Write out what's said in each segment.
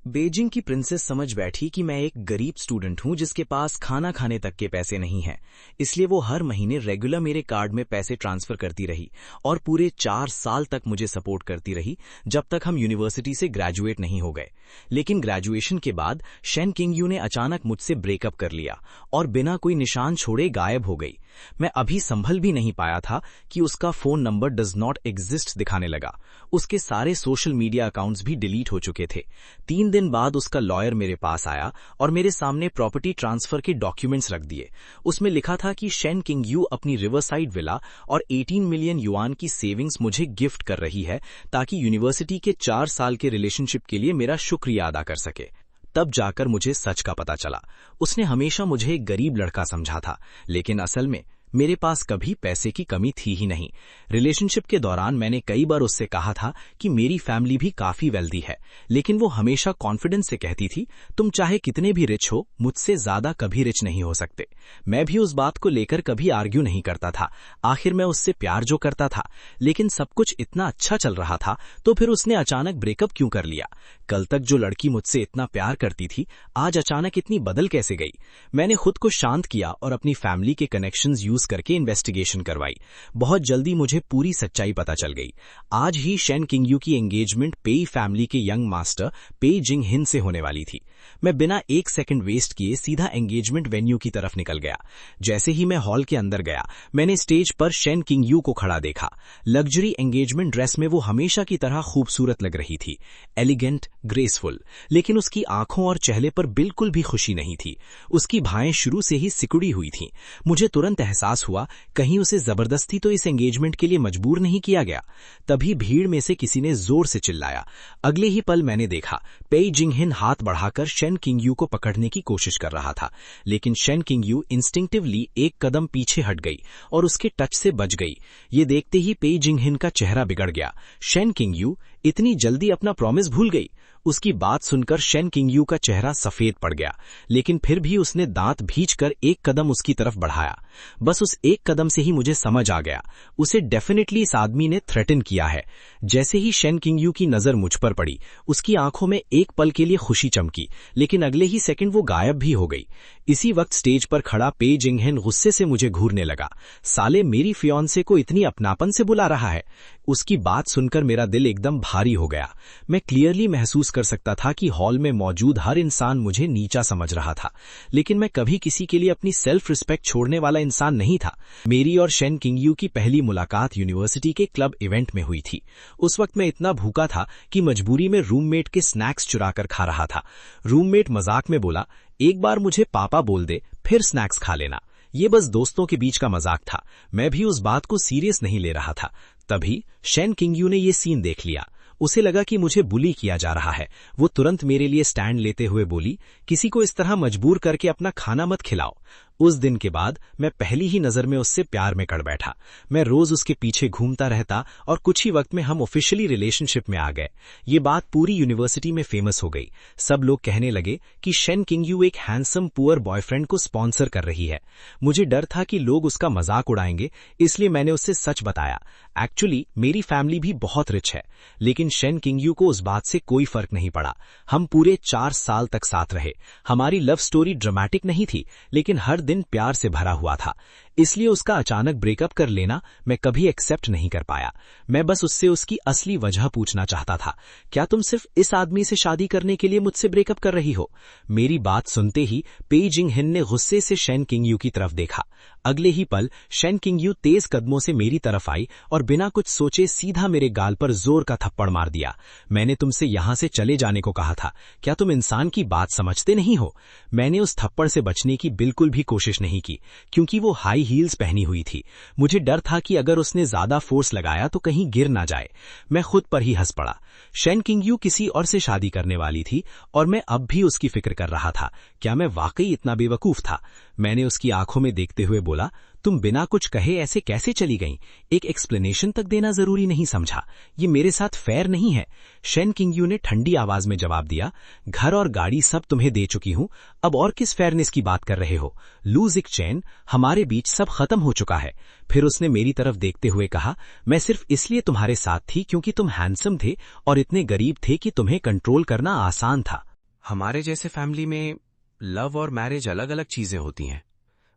Beijing की princess समझ बैठी कि मैं एक गरीब स्टूडेंट हूं जिसके पास खाना खाने तक के पैसे नहीं हैं। इसलिए वो हर महीने रेगुलर मेरे कार्ड में पैसे ट्रांसफर करती रही और पूरे 4 साल तक मुझे सपोर्ट करती रही, जब तक हम यूनिवर्सिटी से ग्रेजुएट नहीं हो गए। लेकिन ग्रेजुएशन के बाद शेन किंगयू ने अचानक मुझसे ब्रेकअप कर लिया और बिना कोई निशान छोड़े गायब हो गई। मैं अभी संभल भी नहीं पाया था कि उसका phone number does not exist दिखाने लगा। उसके सारे सोशल मीडिया अकाउंट्स भी डिलीट हो चुके थे। 3 दिन बाद उसका लॉयर मेरे पास आया और मेरे सामने प्रॉपर्टी ट्रांसफर के डॉक्यूमेंट्स रख दिए। उसमें लिखा था कि शेन किंगयू अपनी रिवरसाइड विला और 18 मिलियन युआन की सेविंग्स मुझे गिफ्ट कर रही है ताकि यूनिवर्सिटी के 4 साल के रिलेशनशिप के लिए मेरा शुक्रिया अदा कर सके। तब जाकर मुझे सच का पता चला। उसने हमेशा मुझे एक गरीब लड़का समझा था, लेकिन असल में मेरे पास कभी पैसे की कमी थी ही नहीं। रिलेशनशिप के दौरान मैंने कई बार उससे कहा था कि मेरी फैमिली भी काफी वेल्दी है, लेकिन वो हमेशा कॉन्फिडेंस से कहती थी, तुम चाहे कितने भी रिच हो, मुझसे ज्यादा कभी रिच नहीं हो सकते। मैं भी उस बात को लेकर कभी आर्ग्यू नहीं करता था। आखिर मैं उससे प्यार जो करता था, लेकिन सब कुछ इतना अच्छा चल रहा था, तो फिर उसने अचानक ब्रेकअप क्यों कर लिया? कल तक जो लड़की मुझसे इतना प्यार करती थी, आज अचानक इतनी बदल कैसे गई? मैंने खुद को शांत किया और अपनी फैमिली के कनेक्शंस यूज करके इन्वेस्टिगेशन करवाई। बहुत जल्दी मुझे पूरी सच्चाई पता चल गई। आज ही शेन किंगयू की एंगेजमेंट पेई फैमिली के यंग मास्टर पेई जिंग हिन से होने वाली थी। मैं बिना एक सेकंड वेस्ट किए सीधा एंगेजमेंट वेन्यू की तरफ निकल गया। जैसे ही मैं हॉल के अंदर गया, मैंने स्टेज पर शेन किंगयू को खड़ा देखा। लग्जरी एंगेजमेंट ड्रेस में वो हमेशा की तरह खूबसूरत लग रही थी, एलिगेंट, ग्रेसफुल, लेकिन उसकी आंखों और चेहरे पर बिल्कुल भी खुशी नहीं थी। उसकी भाएं शुरू से ही सिकुड़ी हुई थीं। मुझे तुरंत एहसास हुआ, कहीं उसे जबरदस्ती तो इस एंगेजमेंट के लिए मजबूर नहीं किया गया। तभी भीड़ में से किसी ने जोर से चिल्लाया। अगले ही पल मैंने देखा, पेई जिंग हिन हाथ बढ़ाकर शेन किंगयू को पकड़ने की कोशिश कर रहा था, लेकिन शेन किंगयू इंस्टिंक्टिवली एक कदम पीछे हट गई और उसके टच से बच गई। ये देखते ही पेई जिंग हिन का चेहरा बिगड़ गया। शेन किंगयू इतनी जल्दी अपना प्रॉमिस भूल गई? उसकी बात सुनकर शेन किंगयू का चेहरा सफेद पड़ गया, लेकिन फिर भी उसने दांत भींचकर एक कदम उसकी तरफ बढ़ाया। बस उस एक कदम से ही मुझे समझ आ गया, उसे डेफिनेटली इस आदमी ने थ्रेटन किया है। जैसे ही शेन किंगयू की नजर मुझ पर पड़ी, उसकी आंखों में एक पल के लिए खुशी चमकी, लेकिन अगले ही सेकंड वो गायब भी हो गई। इसी वक्त स्टेज पर खड़ा पेई जिंग हिन गुस्से से मुझे घूरने लगा। साले, मेरी फियांसे को इतनी अपनापन से बुला रहा है। उसकी बात सुनकर मेरा दिल एकदम भारी हो गया। मैं क्लियरली महसूस कर सकता था कि हॉल में मौजूद हर इंसान मुझे नीचा समझ रहा था, लेकिन मैं कभी किसी के लिए अपनी सेल्फ रिस्पेक्ट छोड़ने वाला इंसान नहीं था। मेरी और शेन किंगयू की पहली मुलाकात यूनिवर्सिटी के क्लब इवेंट में हुई थी। उस वक्त मैं इतना भूखा था कि मजबूरी में रूममेट के स्नैक्स चुराकर खा रहा था। रूममेट मजाक में बोला, एक बार मुझे पापा बोल दे, फिर स्नैक्स खा लेना। ये बस दोस्तों के बीच का मजाक था। मैं भी उस बात को सीरियस नहीं ले रहा था। तभी शेन किंगयू ने ये सीन देख लिया। उसे लगा कि मुझे बुली किया जा रहा है। वो तुरंत मेरे लिए स्टैंड लेते हुए बोली, किसी को इस तरह मजबूर करके अपना खाना मत खिलाओ। उस दिन के बाद मैं पहली ही नजर में उससे प्यार में कड़ बैठा। मैं रोज उसके पीछे घूमता रहता और कुछ ही वक्त में हम ऑफिशियली रिलेशनशिप में आ गए। ये बात पूरी यूनिवर्सिटी में फेमस हो गई। सब लोग कहने लगे कि शेन किंगयू एक हैंडसम पुअर बॉयफ्रेंड को स्पॉन्सर कर रही है। मुझे डर था कि लोग उसका मजाक उड़ाएंगे, इसलिए मैंने उससे सच बताया। एक्चुअली मेरी फैमिली भी बहुत रिच है, लेकिन शेन किंगयू को उस बात से कोई फर्क नहीं पड़ा। हम पूरे 4 साल तक साथ रहे। हमारी लव स्टोरी ड्रामेटिक नहीं थी, लेकिन हर दिन प्यार से भरा हुआ था। इसलिए उसका अचानक ब्रेकअप कर लेना मैं कभी एक्सेप्ट नहीं कर पाया। मैं बस उससे उसकी असली वजह पूछना चाहता था, क्या तुम सिर्फ इस आदमी से शादी करने के लिए मुझसे ब्रेकअप कर रही हो? मेरी बात सुनते ही पेई जिंग हिन ने गुस्से से शेन किंगयू की तरफ देखा। अगले ही पल शेन किंगयू तेज कदमों से मेरी तरफ आई और बिना कुछ सोचे सीधा मेरे गाल पर जोर का थप्पड़ मार दिया। मैंने तुमसे यहां से चले जाने को कहा था, क्या तुम इंसान की बात समझते नहीं हो? मैंने उस थप्पड़ से बचने की बिल्कुल भी कोशिश नहीं की, क्योंकि वो हाई हील्स पहनी हुई थी। मुझे डर था कि अगर उसने ज्यादा फोर्स लगाया तो कहीं गिर ना जाए। मैं खुद पर ही हंस पड़ा। शेन किंगयू किसी और से शादी करने वाली थी और मैं अब भी उसकी फिक्र कर रहा था। क्या मैं वाकई इतना बेवकूफ था? मैंने उसकी आंखों में देखते हुए बोला, तुम बिना कुछ कहे ऐसे कैसे चली गईं? एक एक्सप्लेनेशन तक देना जरूरी नहीं समझा? ये मेरे साथ फेयर नहीं है। शेन किंगयू ने ठंडी आवाज में जवाब दिया, घर और गाड़ी सब तुम्हें दे चुकी हूं, अब और किस फेयरनेस की बात कर रहे हो? लूज एक चैन, हमारे बीच सब खत्म हो चुका है। फिर उसने मेरी तरफ देखते हुए कहा, मैं सिर्फ इसलिए तुम्हारे साथ थी क्योंकि तुम हैंडसम थे और इतने गरीब थे कि तुम्हें कंट्रोल करना आसान था। हमारे जैसे फैमिली में लव और मैरिज अलग अलग चीजें होती हैं।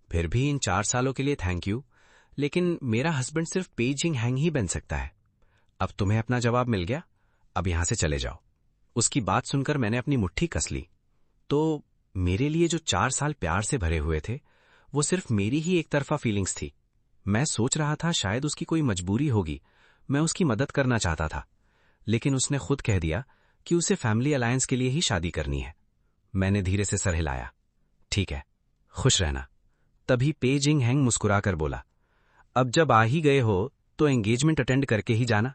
फिर भी इन 4 सालों के लिए थैंक यू, लेकिन मेरा हस्बैंड सिर्फ पेजिंग हैंग ही बन सकता है। अब तुम्हें अपना जवाब मिल गया, अब यहां से चले जाओ। उसकी बात सुनकर मैंने अपनी मुट्ठी कस ली। तो मेरे लिए जो 4 साल प्यार से भरे हुए थे, वो सिर्फ मेरी ही एक तरफा फीलिंग्स थी। मैं सोच रहा था शायद उसकी कोई मजबूरी होगी, मैं उसकी मदद करना चाहता था, लेकिन उसने खुद कह दिया कि उसे फैमिली अलायंस के लिए ही शादी करनी है। मैंने धीरे से सर हिलाया। ठीक है, खुश रहना। तभी पेजिंग हैंग मुस्कुराकर बोला, अब जब आ ही गए हो तो एंगेजमेंट अटेंड करके ही जाना,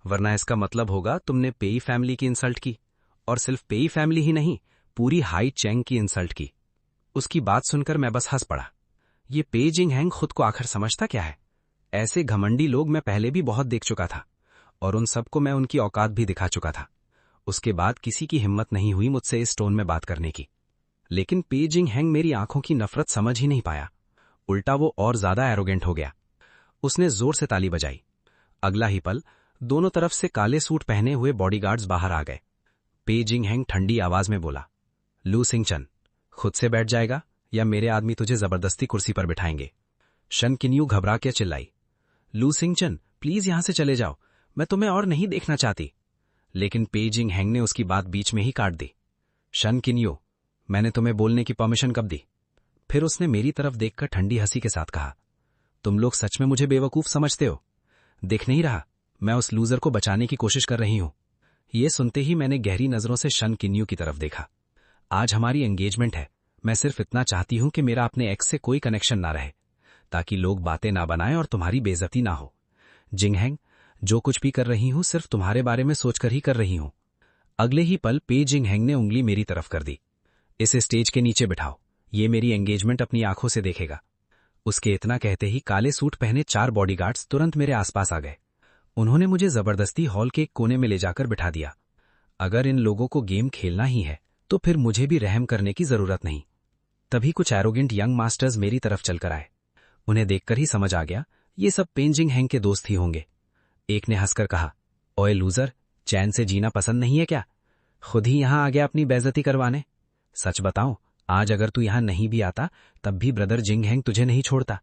वरना इसका मतलब होगा तुमने पेई फैमिली की इंसल्ट की, और सिर्फ पेई फैमिली ही नहीं, पूरी हाई चैंग की इंसल्ट की। उसकी बात सुनकर मैं बस हंस पड़ा। ये पेजिंग हैंग खुद को आखिर समझता क्या है? ऐसे घमंडी लोग मैं पहले भी बहुत देख चुका था, और उन सबको मैं उनकी औकात भी दिखा चुका था। उसके बाद किसी की हिम्मत नहीं हुई मुझसे इस टोन में बात करने की। लेकिन पेजिंग हैंग मेरी आंखों की नफरत समझ ही नहीं पाया। उल्टा वो और ज्यादा एरोगेंट हो गया। उसने जोर से ताली बजाई। अगला ही पल दोनों तरफ से काले सूट पहने हुए बॉडीगार्ड्स बाहर आ गए। पेजिंग हैंग ठंडी आवाज में बोला, लू सिंगचन, खुद से बैठ जाएगा या मेरे आदमी तुझे जबरदस्ती कुर्सी पर बिठाएंगे? शन किन्यू घबरा के चिल्लाई, लू सिंगचन प्लीज यहां से चले जाओ, मैं तुम्हें और नहीं देखना चाहती। लेकिन पेजिंग हैंग ने उसकी बात बीच में ही काट दी। शन किन्यू, मैंने तुम्हें बोलने की परमिशन कब दी? फिर उसने मेरी तरफ देखकर ठंडी हंसी के साथ कहा, तुम लोग सच में मुझे बेवकूफ समझते हो? दिख नहीं रहा मैं उस लूजर को बचाने की कोशिश कर रही हूं? ये सुनते ही मैंने गहरी नजरों से शन किन्यू की तरफ देखा। आज हमारी एंगेजमेंट है, मैं सिर्फ इतना चाहती हूं कि मेरा अपने एक्स से कोई कनेक्शन ना रहे, ताकि लोग बातें ना बनाएं और तुम्हारी बेइज्जती ना हो। जिंगहैंग, जो कुछ भी कर रही हूं सिर्फ तुम्हारे बारे में सोचकर ही कर रही हूं। अगले ही पल पे जिंगहैंग ने उंगली मेरी तरफ कर दी। इसे स्टेज के नीचे बिठाओ, ये मेरी एंगेजमेंट अपनी आंखों से देखेगा। उसके इतना कहते ही काले सूट पहने 4 बॉडीगार्ड्स तुरंत मेरे आसपास आ गए। उन्होंने मुझे जबरदस्ती हॉल के एक कोने में ले जाकर बिठा दिया। अगर इन लोगों को गेम खेलना ही है तो फिर मुझे भी रहम करने की जरूरत नहीं। तभी कुछ एरोगेंट यंग मास्टर्स मेरी तरफ चलकर आए। उन्हें देखकर ही समझ आ गया ये सब पे जिंगहैंग के दोस्त ही होंगे। एक ने हंसकर कहा, ओए लूजर, चैन से जीना पसंद नहीं है क्या? खुद ही यहां आ गया अपनी बेइज्जती करवाने। सच बताऊं, आज अगर तू यहां नहीं भी आता तब भी ब्रदर जिंगहैंग तुझे नहीं छोड़ता।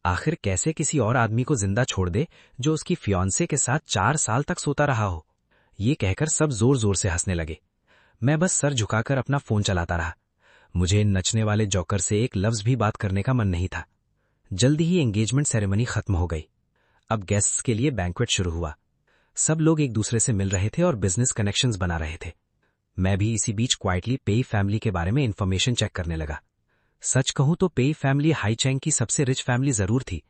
आखिर कैसे किसी और आदमी को जिंदा छोड़ दे जो उसकी फियांसे के साथ 4 साल तक सोता रहा हो? ये कहकर सब जोर जोर से हंसने लगे। मैं बस सर झुकाकर अपना फोन चलाता रहा। मुझे इन नचने वाले जॉकर से एक लफ्ज भी बात करने का मन नहीं था। जल्दी ही एंगेजमेंट सेरेमनी खत्म हो गई। अब गेस्ट्स के लिए बैंक्वेट शुरू हुआ। सब लोग एक दूसरे से मिल रहे थे और बिजनेस कनेक्शंस बना रहे थे। मैं भी इसी बीच क्वाइटली पेई फैमिली के बारे में इंफॉर्मेशन चेक करने लगा। सच कहूं तो पेई फैमिली हाईचैंग की सबसे रिच फैमिली जरूर थी,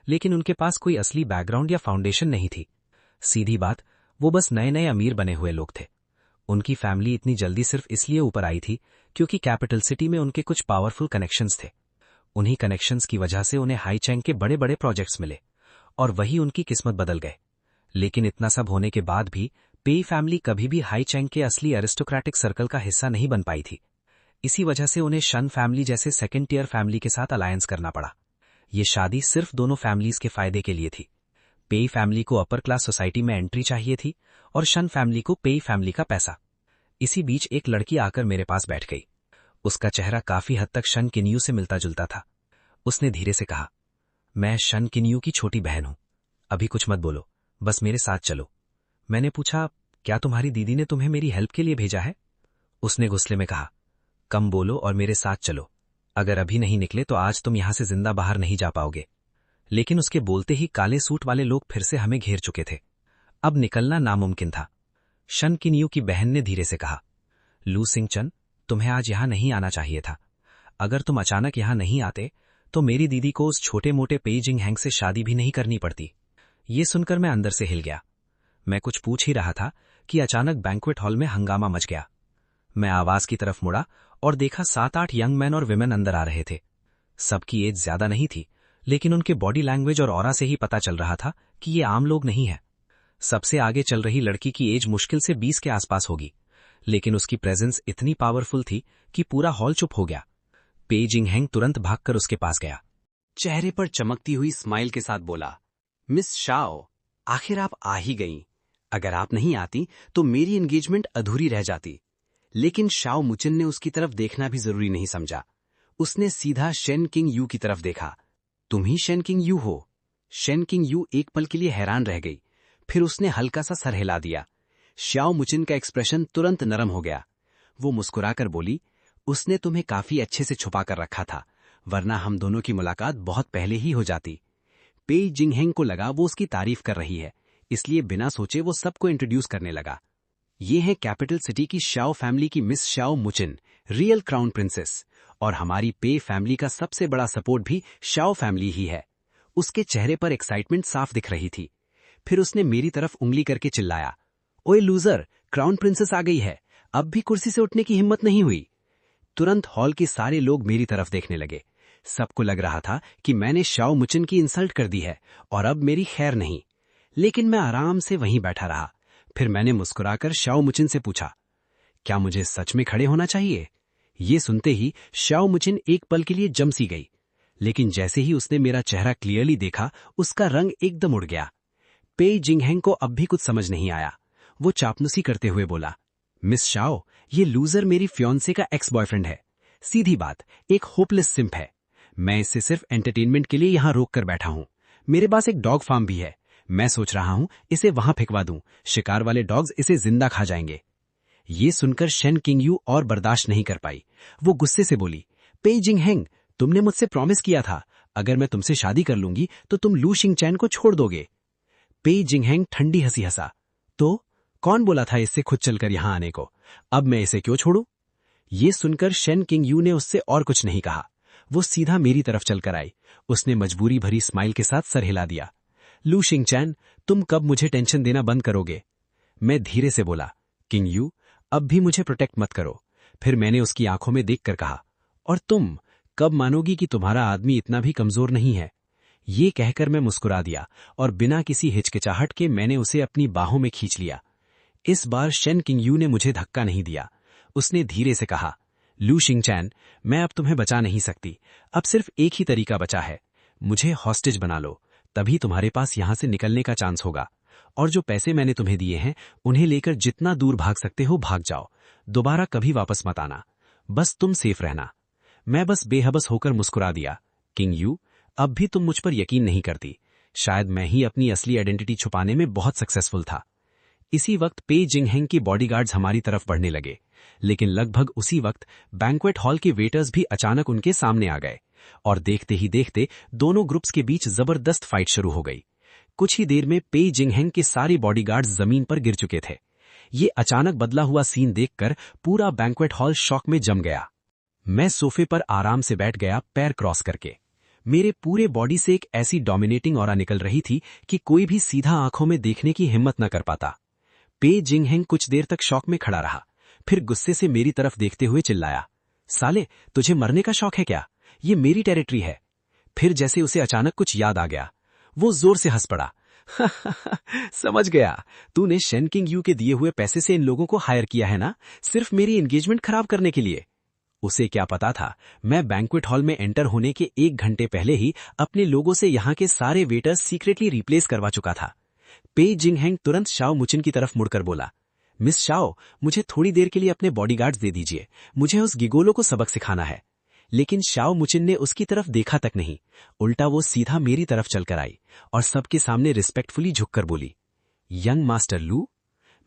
लेकिन उनके पास कोई असली बैकग्राउंड या फाउंडेशन नहीं थी। सीधी बात, वो बस नए नए अमीर बने हुए लोग थे। उनकी फैमिली इतनी जल्दी सिर्फ इसलिए ऊपर आई थी क्योंकि कैपिटल सिटी में उनके कुछ पावरफुल कनेक्शंस थे। उन्हीं कनेक्शंस की वजह से उन्हें हाईचैंग के बड़े बड़े प्रोजेक्ट्स मिले और वही उनकी किस्मत बदल गए। लेकिन इतना सब होने के बाद भी पेई फैमिली कभी भी हाईचैंग के असली एरिस्टोक्रेटिक सर्कल का हिस्सा नहीं बन पाई थी। इसी वजह से उन्हें शन फैमिली जैसे सेकेंड टियर फैमिली के साथ अलायंस करना पड़ा। ये शादी सिर्फ दोनों फैमिलीज के फायदे के लिए थी। पेई फैमिली को अपर क्लास सोसाइटी में एंट्री चाहिए थी और शन फैमिली को पेई फैमिली का पैसा। इसी बीच एक लड़की आकर मेरे पास बैठ गई। उसका चेहरा काफी हद तक शन किन्यू से मिलता जुलता था। उसने धीरे से कहा, मैं शन किन्यू की छोटी बहन हूं। अभी कुछ मत बोलो, बस मेरे साथ चलो। मैंने पूछा, क्या तुम्हारी दीदी ने तुम्हें मेरी हेल्प के लिए भेजा है? उसने गुस्से में कहा, कम बोलो और मेरे साथ चलो। अगर अभी नहीं निकले तो आज तुम यहां से जिंदा बाहर नहीं जा पाओगे। लेकिन उसके बोलते ही काले सूट वाले लोग फिर से हमें घेर चुके थे। अब निकलना नामुमकिन था। शन किन्यू की बहन ने धीरे से कहा, लू सिंगचन, तुम्हें आज यहां नहीं आना चाहिए था। अगर तुम अचानक यहां नहीं आते तो मेरी दीदी को उस छोटे मोटे पेई जिंगहैंग से शादी भी नहीं करनी पड़ती। ये सुनकर मैं अंदर से हिल गया। मैं कुछ पूछ ही रहा था कि अचानक बैंक्वेट हॉल में हंगामा मच गया। मैं आवाज की तरफ मुड़ा और देखा 7-8 यंग मैन और विमेन अंदर आ रहे थे। सबकी एज ज्यादा नहीं थी, लेकिन उनके बॉडी लैंग्वेज और ऑरा से ही पता चल रहा था कि ये आम लोग नहीं है। सबसे आगे चल रही लड़की की एज मुश्किल से 20 के आसपास होगी, लेकिन उसकी प्रेजेंस इतनी पावरफुल थी कि पूरा हॉल चुप हो गया। पे जिंगहैंग तुरंत भागकर उसके पास गया। चेहरे पर चमकती हुई स्माइल के साथ बोला, मिस शाओ, आखिर आप आ ही गईं। अगर आप नहीं आती तो मेरी एंगेजमेंट अधूरी रह जाती। लेकिन शाओ मुचिन ने उसकी तरफ देखना भी जरूरी नहीं समझा। उसने सीधा शेन किंग यू की तरफ देखा। तुम ही शेन किंग यू हो? शेन किंग यू एक पल के लिए हैरान रह गई, फिर उसने हल्का सा सर हिला दिया। शाओ मुचिन का एक्सप्रेशन तुरंत नरम हो गया। वो मुस्कुराकर बोली, उसने तुम्हें काफी अच्छे से छुपा कर रखा था, वरना हम दोनों की मुलाकात बहुत पहले ही हो जाती। पेई जिंगहेंग को लगा वो उसकी तारीफ कर रही है, इसलिए बिना सोचे वो सबको इंट्रोड्यूस करने लगा। ये है कैपिटल सिटी की शाओ फैमिली की miss Shao Muchin, real crown princess, और हमारी पे फैमिली का सबसे बड़ा सपोर्ट भी शाओ फैमिली ही है। उसके चेहरे पर एक्साइटमेंट साफ दिख रही थी। फिर उसने मेरी तरफ उंगली करके चिल्लाया, ओए लूजर, क्राउन प्रिंसेस आ गई है, अब भी कुर्सी से उठने की हिम्मत नहीं हुई। तुरंत हॉल के सारे लोग मेरी तरफ देखने लगे। सबको लग रहा था कि मैंने शाओ मुचिन की इंसल्ट कर दी है और अब मेरी खैर नहीं। लेकिन मैं आराम से वहीं बैठा रहा। फिर मैंने मुस्कुराकर शाओ मुचिन से पूछा, क्या मुझे सच में खड़े होना चाहिए? ये सुनते ही शाओ मुचिन एक पल के लिए जम सी गई, लेकिन जैसे ही उसने मेरा चेहरा क्लियरली देखा, उसका रंग एकदम उड़ गया। पेई जिंगहेंग को अब भी कुछ समझ नहीं आया। वो चापलूसी करते हुए बोला, मिस शाओ, ये लूजर मेरी फियांसे का एक्स बॉयफ्रेंड है। सीधी बात, एक होपलेस सिंप है। मैं इससे सिर्फ एंटरटेनमेंट के लिए यहाँ रोक कर बैठा हूँ। मेरे पास एक डॉग फार्म भी है। मैं सोच रहा हूँ इसे वहां फेंकवा दूं, शिकार वाले डॉग्स इसे जिंदा खा जाएंगे। ये सुनकर शेन किंग यू और बर्दाश्त नहीं कर पाई। वो गुस्से से बोली, पेई जिंगहेंग, तुमने मुझसे प्रॉमिस किया था, अगर मैं तुमसे शादी कर लूंगी तो तुम लू शिंगचैन को छोड़ दोगे। पेई जिंगहेंग ठंडी हंसी हंसा, तो कौन बोला था इससे खुद चलकर यहां आने को? अब मैं इसे क्यों छोड़ूं? ये सुनकर शेन किंग यू ने उससे और कुछ नहीं कहा। वो सीधा मेरी तरफ चलकर आई। उसने मजबूरी भरी स्माइल के साथ सर हिला दिया। लू शिंगचैन, तुम कब मुझे टेंशन देना बंद करोगे? मैं धीरे से बोला, किंग यू, अब भी मुझे प्रोटेक्ट मत करो। फिर मैंने उसकी आंखों में देखकर कहा, और तुम कब मानोगी कि तुम्हारा आदमी इतना भी कमजोर नहीं है? ये कहकर मैं मुस्कुरा दिया और बिना किसी हिचकिचाहट के मैंने उसे अपनी बाहों में खींच लिया। इस बार शेन किंग यू ने मुझे धक्का नहीं दिया। उसने धीरे से कहा, लू शिंगचैन, मैं अब तुम्हें बचा नहीं सकती। अब सिर्फ एक ही तरीका बचा है, मुझे हॉस्टेज बना लो, तभी तुम्हारे पास यहां से निकलने का चांस होगा। और जो पैसे मैंने तुम्हें दिए हैं, उन्हें लेकर जितना दूर भाग सकते हो भाग जाओ। दोबारा कभी वापस मत आना। बस तुम सेफ रहना। मैं बस बेहबस होकर मुस्कुरा दिया। किंग यू, अब भी तुम मुझ पर यकीन नहीं करती। शायद मैं ही अपनी असली आइडेंटिटी छुपाने में बहुत सक्सेसफुल था। इसी वक्त पेई जिंगहेंग की बॉडीगार्ड्स हमारी तरफ बढ़ने लगे, लेकिन लगभग उसी वक्त बैंक्वेट हॉल के वेटर्स भी अचानक उनके सामने आ गए और देखते ही देखते दोनों ग्रुप्स के बीच जबरदस्त फाइट शुरू हो गई। कुछ ही देर में पेई जिंगहेंग के सारे बॉडीगार्ड्स जमीन पर गिर चुके थे। ये अचानक बदला हुआ सीन देखकर पूरा बैंक्वेट हॉल शॉक में जम गया। मैं सोफे पर आराम से बैठ गया, पैर क्रॉस करके। मेरे पूरे बॉडी से एक ऐसी डोमिनेटिंग ऑरा निकल रही थी कि कोई भी सीधा आंखों में देखने की हिम्मत न कर पाता। पेई जिंगहेंग कुछ देर तक शॉक में खड़ा रहा, फिर गुस्से से मेरी तरफ देखते हुए चिल्लाया, साले, तुझे मरने का शौक है क्या? ये मेरी टेरिटरी है। फिर जैसे उसे अचानक कुछ याद आ गया, वो जोर से हंस पड़ा। समझ गया, तूने शेन किंग यू के दिए हुए पैसे से इन लोगों को हायर किया है ना, सिर्फ मेरी एंगेजमेंट खराब करने के लिए। उसे क्या पता था, मैं बैंक्वेट हॉल में एंटर होने के 1 घंटे पहले ही अपने लोगों से यहाँ के सारे वेटर्स सीक्रेटली रिप्लेस करवा चुका था। पेई जिंगहेंग तुरंत शाओ मुचिन की तरफ मुड़कर बोला, मिस शाओ, मुझे थोड़ी देर के लिए अपने बॉडीगार्ड्स दे दीजिए, मुझे उस गिगोलो को सबक सिखाना है। लेकिन शाओ मुचिन ने उसकी तरफ देखा तक नहीं, उल्टा वो सीधा मेरी तरफ चलकर आई और सबके सामने रिस्पेक्टफुली झुककर बोली, यंग मास्टर लू।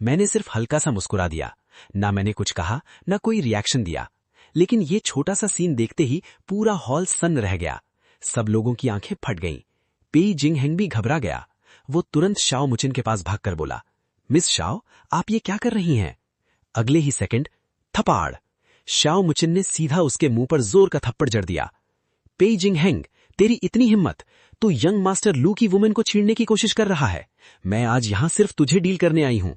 मैंने सिर्फ हल्का सा मुस्कुरा दिया, ना मैंने कुछ कहा ना कोई रिएक्शन दिया। लेकिन ये छोटा सा सीन देखते ही पूरा हॉल सन्न रह गया। सब लोगों की आंखें फट गईं। पेई जिंगहेंग भी घबरा गया। वो तुरंत शाओ मुचिन के पास भागकर बोला, मिस शाओ, आप ये क्या कर रही हैं? अगले ही सेकंड थपाड़, शाओ मुचिन ने सीधा उसके मुंह पर जोर का थप्पड़ जड़ दिया। पेई जिंगहेंग, तेरी इतनी हिम्मत, तू यंग मास्टर लू की वुमेन को छीनने की कोशिश कर रहा है। मैं आज यहां सिर्फ तुझे डील करने आई हूं।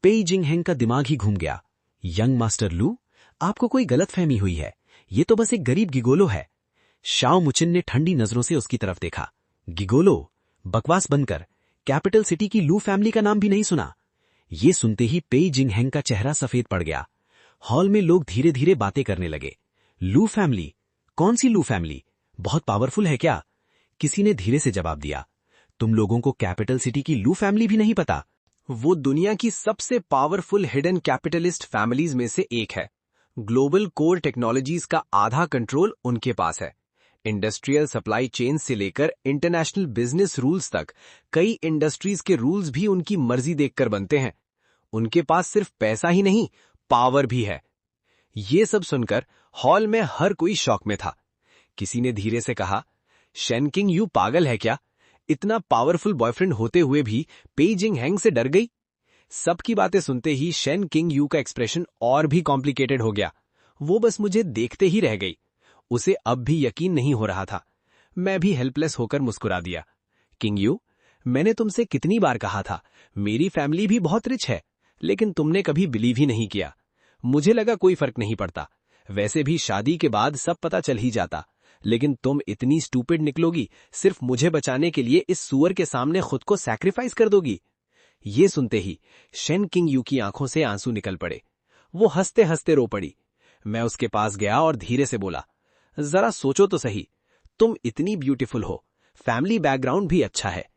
पेई जिंगहेंग का दिमाग ही घूम गया। यंग मास्टर लू, आपको कोई गलतफहमी हुई है, ये तो बस एक गरीब गिगोलो है। शाओ मुचिन ने ठंडी नजरों से उसकी तरफ देखा। गिगोलो? बकवास बनकर, कैपिटल सिटी की लू फैमिली का नाम भी नहीं सुना। ये सुनते ही पेई जिंगहेंग का चेहरा सफेद पड़ गया। हॉल में लोग धीरे धीरे बातें करने लगे। लू फैमिली? कौन सी लू फैमिली? बहुत पावरफुल है क्या? किसी ने धीरे से जवाब दिया, तुम लोगों को कैपिटल सिटी की लू फैमिली भी नहीं पता? वो दुनिया की सबसे पावरफुल हिडन कैपिटलिस्ट फैमिलीज में से एक है। ग्लोबल कोर टेक्नोलॉजीज का आधा कंट्रोल उनके पास है। इंडस्ट्रियल सप्लाई चेन से लेकर इंटरनेशनल बिजनेस रूल्स तक कई इंडस्ट्रीज के रूल्स भी उनकी मर्जी देखकर बनते हैं। उनके पास सिर्फ पैसा ही नहीं, पावर भी है। ये सब सुनकर हॉल में हर कोई शॉक में था। किसी ने धीरे से कहा, शेन किंग यू पागल है क्या? इतना पावरफुल बॉयफ्रेंड होते हुए भी पेई जिंग हैंग से डर गई। सबकी बातें सुनते ही शेन किंग यू का एक्सप्रेशन और भी कॉम्प्लिकेटेड हो गया। वो बस मुझे देखते ही रह गई। उसे अब भी यकीन नहीं हो रहा था। मैं भी हेल्पलेस होकर मुस्कुरा दिया। किंग यू, मैंने तुमसे कितनी बार कहा था, मेरी फैमिली भी बहुत रिच है, लेकिन तुमने कभी बिलीव ही नहीं किया। मुझे लगा कोई फर्क नहीं पड़ता, वैसे भी शादी के बाद सब पता चल ही जाता, लेकिन तुम इतनी स्टूपिड निकलोगी, सिर्फ मुझे बचाने के लिए इस सुअर के सामने खुद को सैक्रिफाइस कर दोगी। ये सुनते ही शेन किंग यू की आंखों से आंसू निकल पड़े। वो हंसते हंसते रो पड़ी। मैं उसके पास गया और धीरे से बोला, जरा सोचो तो सही, तुम इतनी ब्यूटीफुल हो, फैमिली बैकग्राउंड भी अच्छा है,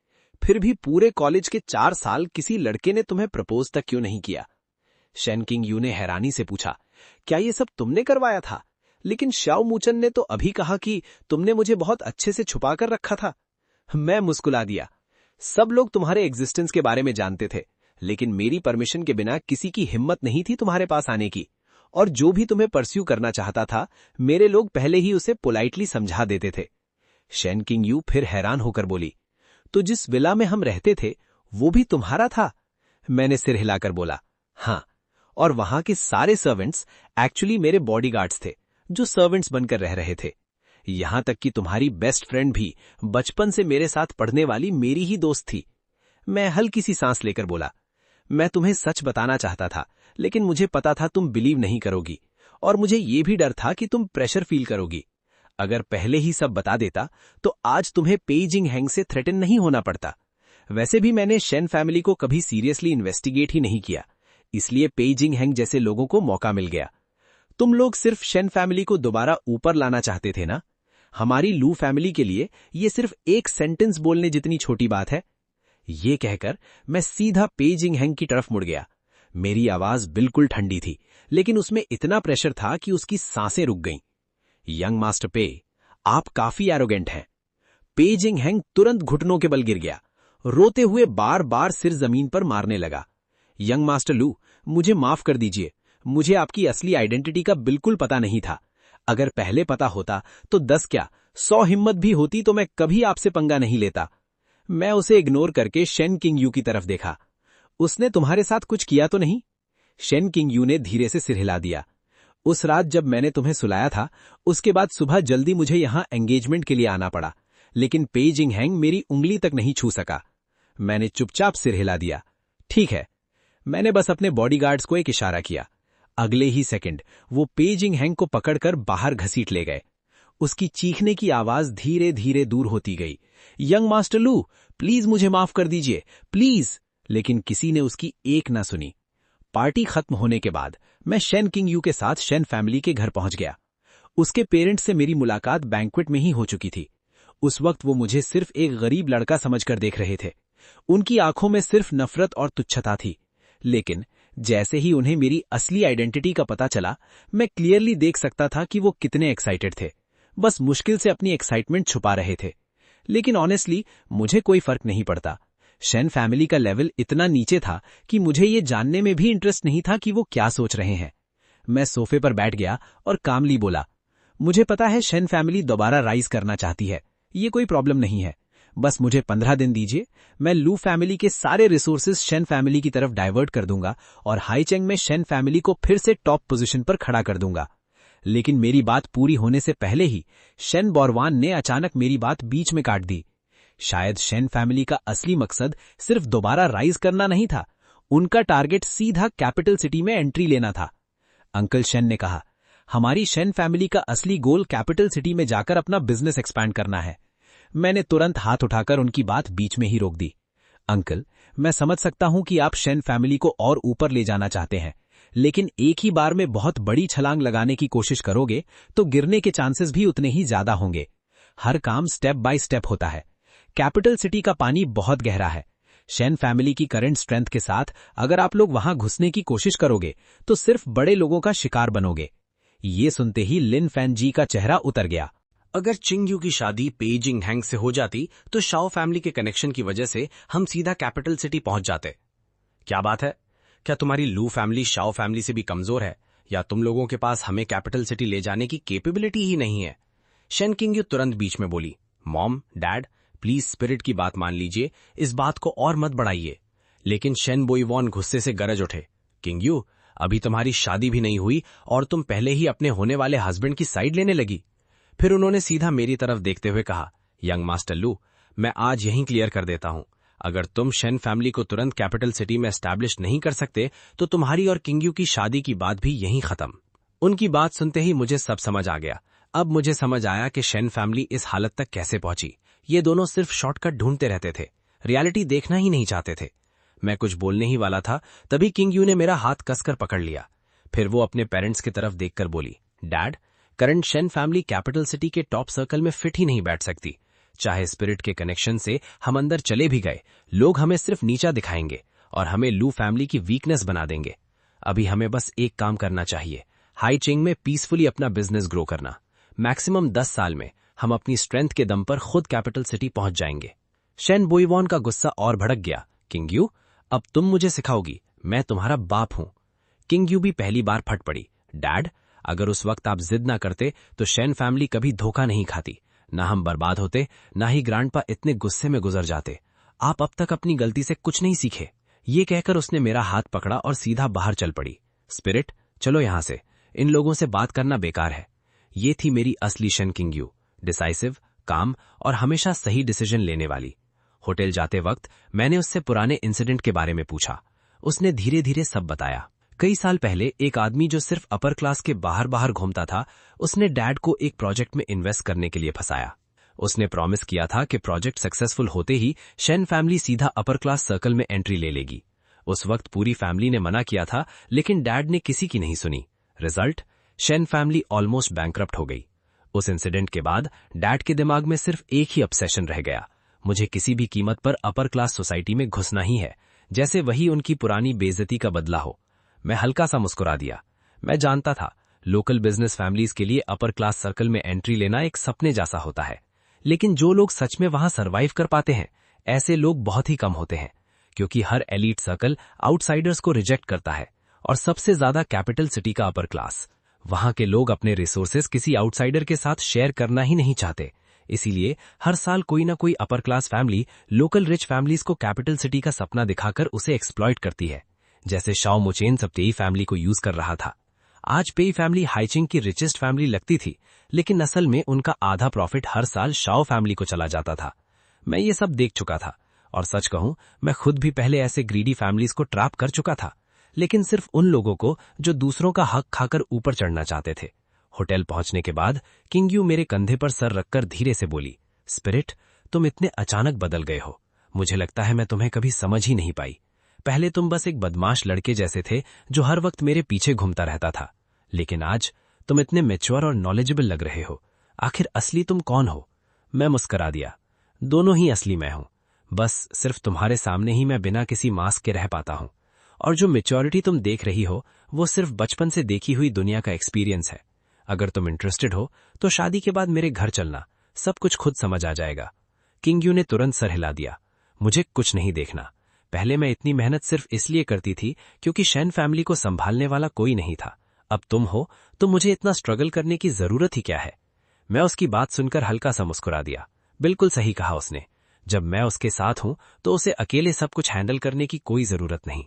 फिर भी पूरे कॉलेज के 4 साल किसी लड़के ने तुम्हें प्रपोज तक क्यों नहीं किया? शेन किंग यू ने हैरानी से पूछा, क्या ये सब तुमने करवाया था? लेकिन शाओ मूचन ने तो अभी कहा कि तुमने मुझे बहुत अच्छे से छुपा कर रखा था। मैं मुस्कुला दिया। सब लोग तुम्हारे एग्जिस्टेंस के बारे में जानते थे, लेकिन मेरी परमिशन के बिना किसी की हिम्मत नहीं थी तुम्हारे पास आने की। और जो भी तुम्हें परस्यू करना चाहता था, मेरे लोग पहले ही उसे पोलाइटली समझा देते थे। शेन किंग यू फिर हैरान होकर बोली, तो जिस विला में हम रहते थे वो भी तुम्हारा था? मैंने सिर हिलाकर बोला, हाँ, और वहां के सारे सर्वेंट्स एक्चुअली मेरे बॉडीगार्ड्स थे, जो सर्वेंट्स बनकर रह रहे थे। यहां तक कि तुम्हारी बेस्ट फ्रेंड भी बचपन से मेरे साथ पढ़ने वाली मेरी ही दोस्त थी। मैं हल्की सी सांस लेकर बोला, मैं तुम्हें सच बताना चाहता था, लेकिन मुझे पता था तुम बिलीव नहीं करोगी, और मुझे ये भी डर था कि तुम प्रेशर फील करोगी। अगर पहले ही सब बता देता तो आज तुम्हें पेई जिंग हैंग से थ्रेटन नहीं होना पड़ता। वैसे भी मैंने शेन फैमिली को कभी सीरियसली इन्वेस्टिगेट ही नहीं किया, इसलिए पेई जिंग हैंग जैसे लोगों को मौका मिल गया। तुम लोग सिर्फ शेन फैमिली को दोबारा ऊपर लाना चाहते थे ना? हमारी लू फैमिली के लिए ये सिर्फ एक सेंटेंस बोलने जितनी छोटी बात है। ये कहकर मैं सीधा पेई जिंग हैंग की तरफ मुड़ गया। मेरी आवाज बिल्कुल ठंडी थी, लेकिन उसमें इतना प्रेशर था कि उसकी सांसें रुक गईं। यंग मास्टर पे, आप काफी एरोगेंट हैं। पेई जिंग हैंग तुरंत घुटनों के बल गिर गया, रोते हुए बार बार सिर जमीन पर मारने लगा। यंग मास्टर लू, मुझे माफ कर दीजिए, मुझे आपकी असली आइडेंटिटी का बिल्कुल पता नहीं था। अगर पहले पता होता तो 10 क्या 100 हिम्मत भी होती तो मैं कभी आपसे पंगा नहीं लेता। मैं उसे इग्नोर करके शेन किंग यू की तरफ देखा। उसने तुम्हारे साथ कुछ किया तो नहीं? शेन किंग यू ने धीरे से सिर हिला दिया। उस रात जब मैंने तुम्हें सुलाया था, उसके बाद सुबह जल्दी मुझे यहां एंगेजमेंट के लिए आना पड़ा, लेकिन पेई जिंग हैंग मेरी उंगली तक नहीं छू सका। मैंने चुपचाप सिर हिला दिया। ठीक है। मैंने बस अपने बॉडीगार्ड्स को एक इशारा किया। अगले ही सेकंड वो पेई जिंग हैंग को पकड़कर बाहर घसीट ले गए। उसकी चीखने की आवाज धीरे धीरे दूर होती गई। यंग मास्टर लू, प्लीज मुझे माफ कर दीजिए, प्लीज। लेकिन किसी ने उसकी एक ना सुनी। पार्टी खत्म होने के बाद मैं शेन किंग यू के साथ शेन फैमिली के घर पहुंच गया। उसके पेरेंट्स से मेरी मुलाकात बैंक्वेट में ही हो चुकी थी। उस वक्त वो मुझे सिर्फ एक गरीब लड़का समझकर देख रहे थे। उनकी आंखों में सिर्फ नफरत और तुच्छता थी। लेकिन जैसे ही उन्हें मेरी असली आइडेंटिटी का पता चला, मैं क्लियरली देख सकता था कि वो कितने एक्साइटेड थे। बस मुश्किल से अपनी एक्साइटमेंट छुपा रहे थे। लेकिन ऑनेस्टली मुझे कोई फर्क नहीं पड़ता। शेन फैमिली का लेवल इतना नीचे था कि मुझे ये जानने में भी इंटरेस्ट नहीं था कि वो क्या सोच रहे हैं। मैं सोफे पर बैठ गया और कामली बोला, मुझे पता है शेन फैमिली दोबारा राइज करना चाहती है, ये कोई प्रॉब्लम नहीं है। बस मुझे 15 दिन दीजिए, मैं लू फैमिली के सारे रिसोर्सेज शेन फैमिली की तरफ डाइवर्ट कर दूंगा और हाईचेंग में शेन फैमिली को फिर से टॉप पोजीशन पर खड़ा कर दूंगा। लेकिन मेरी बात पूरी होने से पहले ही शेन बॉरवान ने अचानक मेरी बात बीच में काट दी। शायद शेन फैमिली का असली मकसद सिर्फ दोबारा राइज करना नहीं था, उनका टारगेट सीधा कैपिटल सिटी में एंट्री लेना था। अंकल शेन ने कहा, हमारी शेन फैमिली का असली गोल कैपिटल सिटी में जाकर अपना बिजनेस एक्सपैंड करना है। मैंने तुरंत हाथ उठाकर उनकी बात बीच में ही रोक दी। अंकल, मैं समझ सकता हूं कि आप शेन फैमिली को और ऊपर ले जाना चाहते हैं, लेकिन एक ही बार में बहुत बड़ी छलांग लगाने की कोशिश करोगे तो गिरने के चांसेस भी उतने ही ज्यादा होंगे। हर काम स्टेप बाय स्टेप होता है। कैपिटल सिटी का पानी बहुत गहरा है। शेन फैमिली की करंट स्ट्रेंथ के साथ अगर आप लोग वहां घुसने की कोशिश करोगे तो सिर्फ बड़े लोगों का शिकार बनोगे। ये सुनते ही लिन फैनजी का चेहरा उतर गया। अगर चिंगयू की शादी पेइजिंग हैंग से हो जाती तो शाओ फैमिली के कनेक्शन की वजह से हम सीधा कैपिटल सिटी पहुंच जाते। क्या बात है? क्या तुम्हारी लू फैमिली शाओ फैमिली से भी कमजोर है, या तुम लोगों के पास हमें कैपिटल सिटी ले जाने की कैपेबिलिटी ही नहीं है? शेन किंगयू तुरंत बीच में बोली, मॉम, डैड, प्लीज स्पिरिट की बात मान लीजिए, इस बात को और मत बढ़ाइए। लेकिन शेन बोईवॉन गुस्से से गरज उठे, किंगयू, अभी तुम्हारी शादी भी नहीं हुई और तुम पहले ही अपने होने वाले हस्बैंड की साइड लेने लगी। फिर उन्होंने सीधा मेरी तरफ देखते हुए कहा, यंग मास्टर लू, मैं आज यहीं क्लियर कर देता हूं, अगर तुम शेन फैमिली को तुरंत कैपिटल सिटी में एस्टैब्लिश नहीं कर सकते तो तुम्हारी और किंगयू की शादी की बात भी यहीं खत्म। उनकी बात सुनते ही मुझे सब समझ आ गया। अब मुझे समझ आया कि शेन फैमिली इस हालत तक कैसे पहुंची। ये दोनों सिर्फ शॉर्टकट ढूंढते रहते थे, रियलिटी देखना ही नहीं चाहते थे। मैं कुछ बोलने ही वाला था, तभी किंगयू ने मेरा हाथ कसकर पकड़ लिया। फिर वो अपने पेरेंट्स की तरफ देखकर बोली, dad, current Shane family capital city के टॉप सर्कल में फिट ही नहीं बैठ सकती। चाहे स्पिरिट के कनेक्शन से हम अंदर चले भी गए, लोग हमें सिर्फ नीचा दिखाएंगे और हमें लू फैमिली की वीकनेस बना देंगे। अभी हमें बस एक काम करना चाहिए, हाईचिंग में पीसफुली अपना बिजनेस ग्रो करना। मैक्सिमम 10 साल में हम अपनी स्ट्रेंथ के दम पर खुद कैपिटल सिटी पहुंच जाएंगे। शेन बोईवॉन का गुस्सा और भड़क गया, किंगयू, अब तुम मुझे सिखाओगी, मैं तुम्हारा बाप हूं। किंगयू भी पहली बार फट पड़ी, डैड, अगर उस वक्त आप जिद ना करते तो शेन फैमिली कभी धोखा नहीं खाती, ना हम बर्बाद होते, ना ही ग्रैंडपा इतने गुस्से में गुजर जाते। आप अब तक अपनी गलती से कुछ नहीं सीखे। ये कहकर उसने मेरा हाथ पकड़ा और सीधा बाहर चल पड़ी। स्पिरिट, चलो यहां से, इन लोगों से बात करना बेकार है। ये थी मेरी असली शेन किंगयू, डिसाइसिव, काम और हमेशा सही डिसीजन लेने वाली। होटल जाते वक्त मैंने उससे पुराने इंसिडेंट के बारे में पूछा। उसने धीरे धीरे सब बताया। कई साल पहले एक आदमी जो सिर्फ अपर क्लास के बाहर बाहर घूमता था, उसने डैड को एक प्रोजेक्ट में इन्वेस्ट करने के लिए फंसाया। उसने प्रॉमिस किया था कि प्रोजेक्ट सक्सेसफुल होते ही शेन फैमिली सीधा अपर क्लास सर्कल में एंट्री ले लेगी। उस वक्त पूरी फैमिली ने मना किया था, लेकिन डैड ने किसी की नहीं सुनी। Result, Shane family almost bankrupt हो गई। उस इंसिडेंट के बाद डैड के दिमाग में सिर्फ एक ही ऑब्सेशन रह गया, मुझे किसी भी कीमत पर अपर क्लास सोसाइटी में घुसना ही है, जैसे वही उनकी पुरानी बेइज्जती का बदला हो। मैं हल्का सा मुस्कुरा दिया। मैं जानता था लोकल बिजनेस फैमिलीज के लिए अपर क्लास सर्कल में एंट्री लेना एक सपने जैसा होता है, लेकिन जो लोग सच में वहां सरवाइव कर पाते हैं, ऐसे लोग बहुत ही कम होते हैं, क्योंकि हर एलीट सर्कल आउटसाइडर्स को रिजेक्ट करता है, और सबसे ज्यादा कैपिटल सिटी का अपर क्लास। वहां के लोग अपने रिसोर्सेज किसी आउटसाइडर के साथ शेयर करना ही नहीं चाहते। इसीलिए हर साल कोई ना कोई upper class family local rich families को कैपिटल सिटी का सपना दिखाकर उसे एक्सप्लॉइट करती है, जैसे शाओ मुचेन सब पेई फैमिली को यूज कर रहा था। आज पेई फैमिली हाईचिंग की रिचेस्ट फैमिली लगती थी, लेकिन असल में उनका आधा प्रॉफिट हर साल शाओ फैमिली को चला जाता था। मैं ये सब देख चुका था, और सच कहूं मैं खुद भी पहले ऐसे ग्रीडी फैमिलीज को ट्रैप कर चुका था, लेकिन सिर्फ उन लोगों को जो दूसरों का हक खाकर ऊपर चढ़ना चाहते थे। होटल पहुंचने के बाद किंगयू मेरे कंधे पर सर रखकर धीरे से बोली, स्पिरिट, तुम इतने अचानक बदल गए हो, मुझे लगता है मैं तुम्हें कभी समझ ही नहीं पाई। पहले तुम बस एक बदमाश लड़के जैसे थे जो हर वक्त मेरे पीछे घूमता रहता था, लेकिन आज तुम इतने मैच्योर और नॉलेजेबल लग रहे हो। आखिर असली तुम कौन हो? मैं मुस्करा दिया। दोनों ही असली मैं हूं, बस सिर्फ तुम्हारे सामने ही मैं बिना किसी मास्क के रह पाता हूं। और जो मैच्योरिटी तुम देख रही हो वो सिर्फ बचपन से देखी हुई दुनिया का एक्सपीरियंस है। अगर तुम इंटरेस्टेड हो तो शादी के बाद मेरे घर चलना, सब कुछ खुद समझ आ जाएगा। किंगयू ने तुरंत सर हिला दिया। मुझे कुछ नहीं देखना। पहले मैं इतनी मेहनत सिर्फ इसलिए करती थी क्योंकि शेन फैमिली को संभालने वाला कोई नहीं था। अब तुम हो तो मुझे इतना स्ट्रगल करने की जरूरत ही क्या है? मैं उसकी बात सुनकर हल्का सा मुस्कुरा दिया। बिल्कुल सही कहा उसने। जब मैं उसके साथ हूं तो उसे अकेले सब कुछ हैंडल करने की कोई जरूरत नहीं।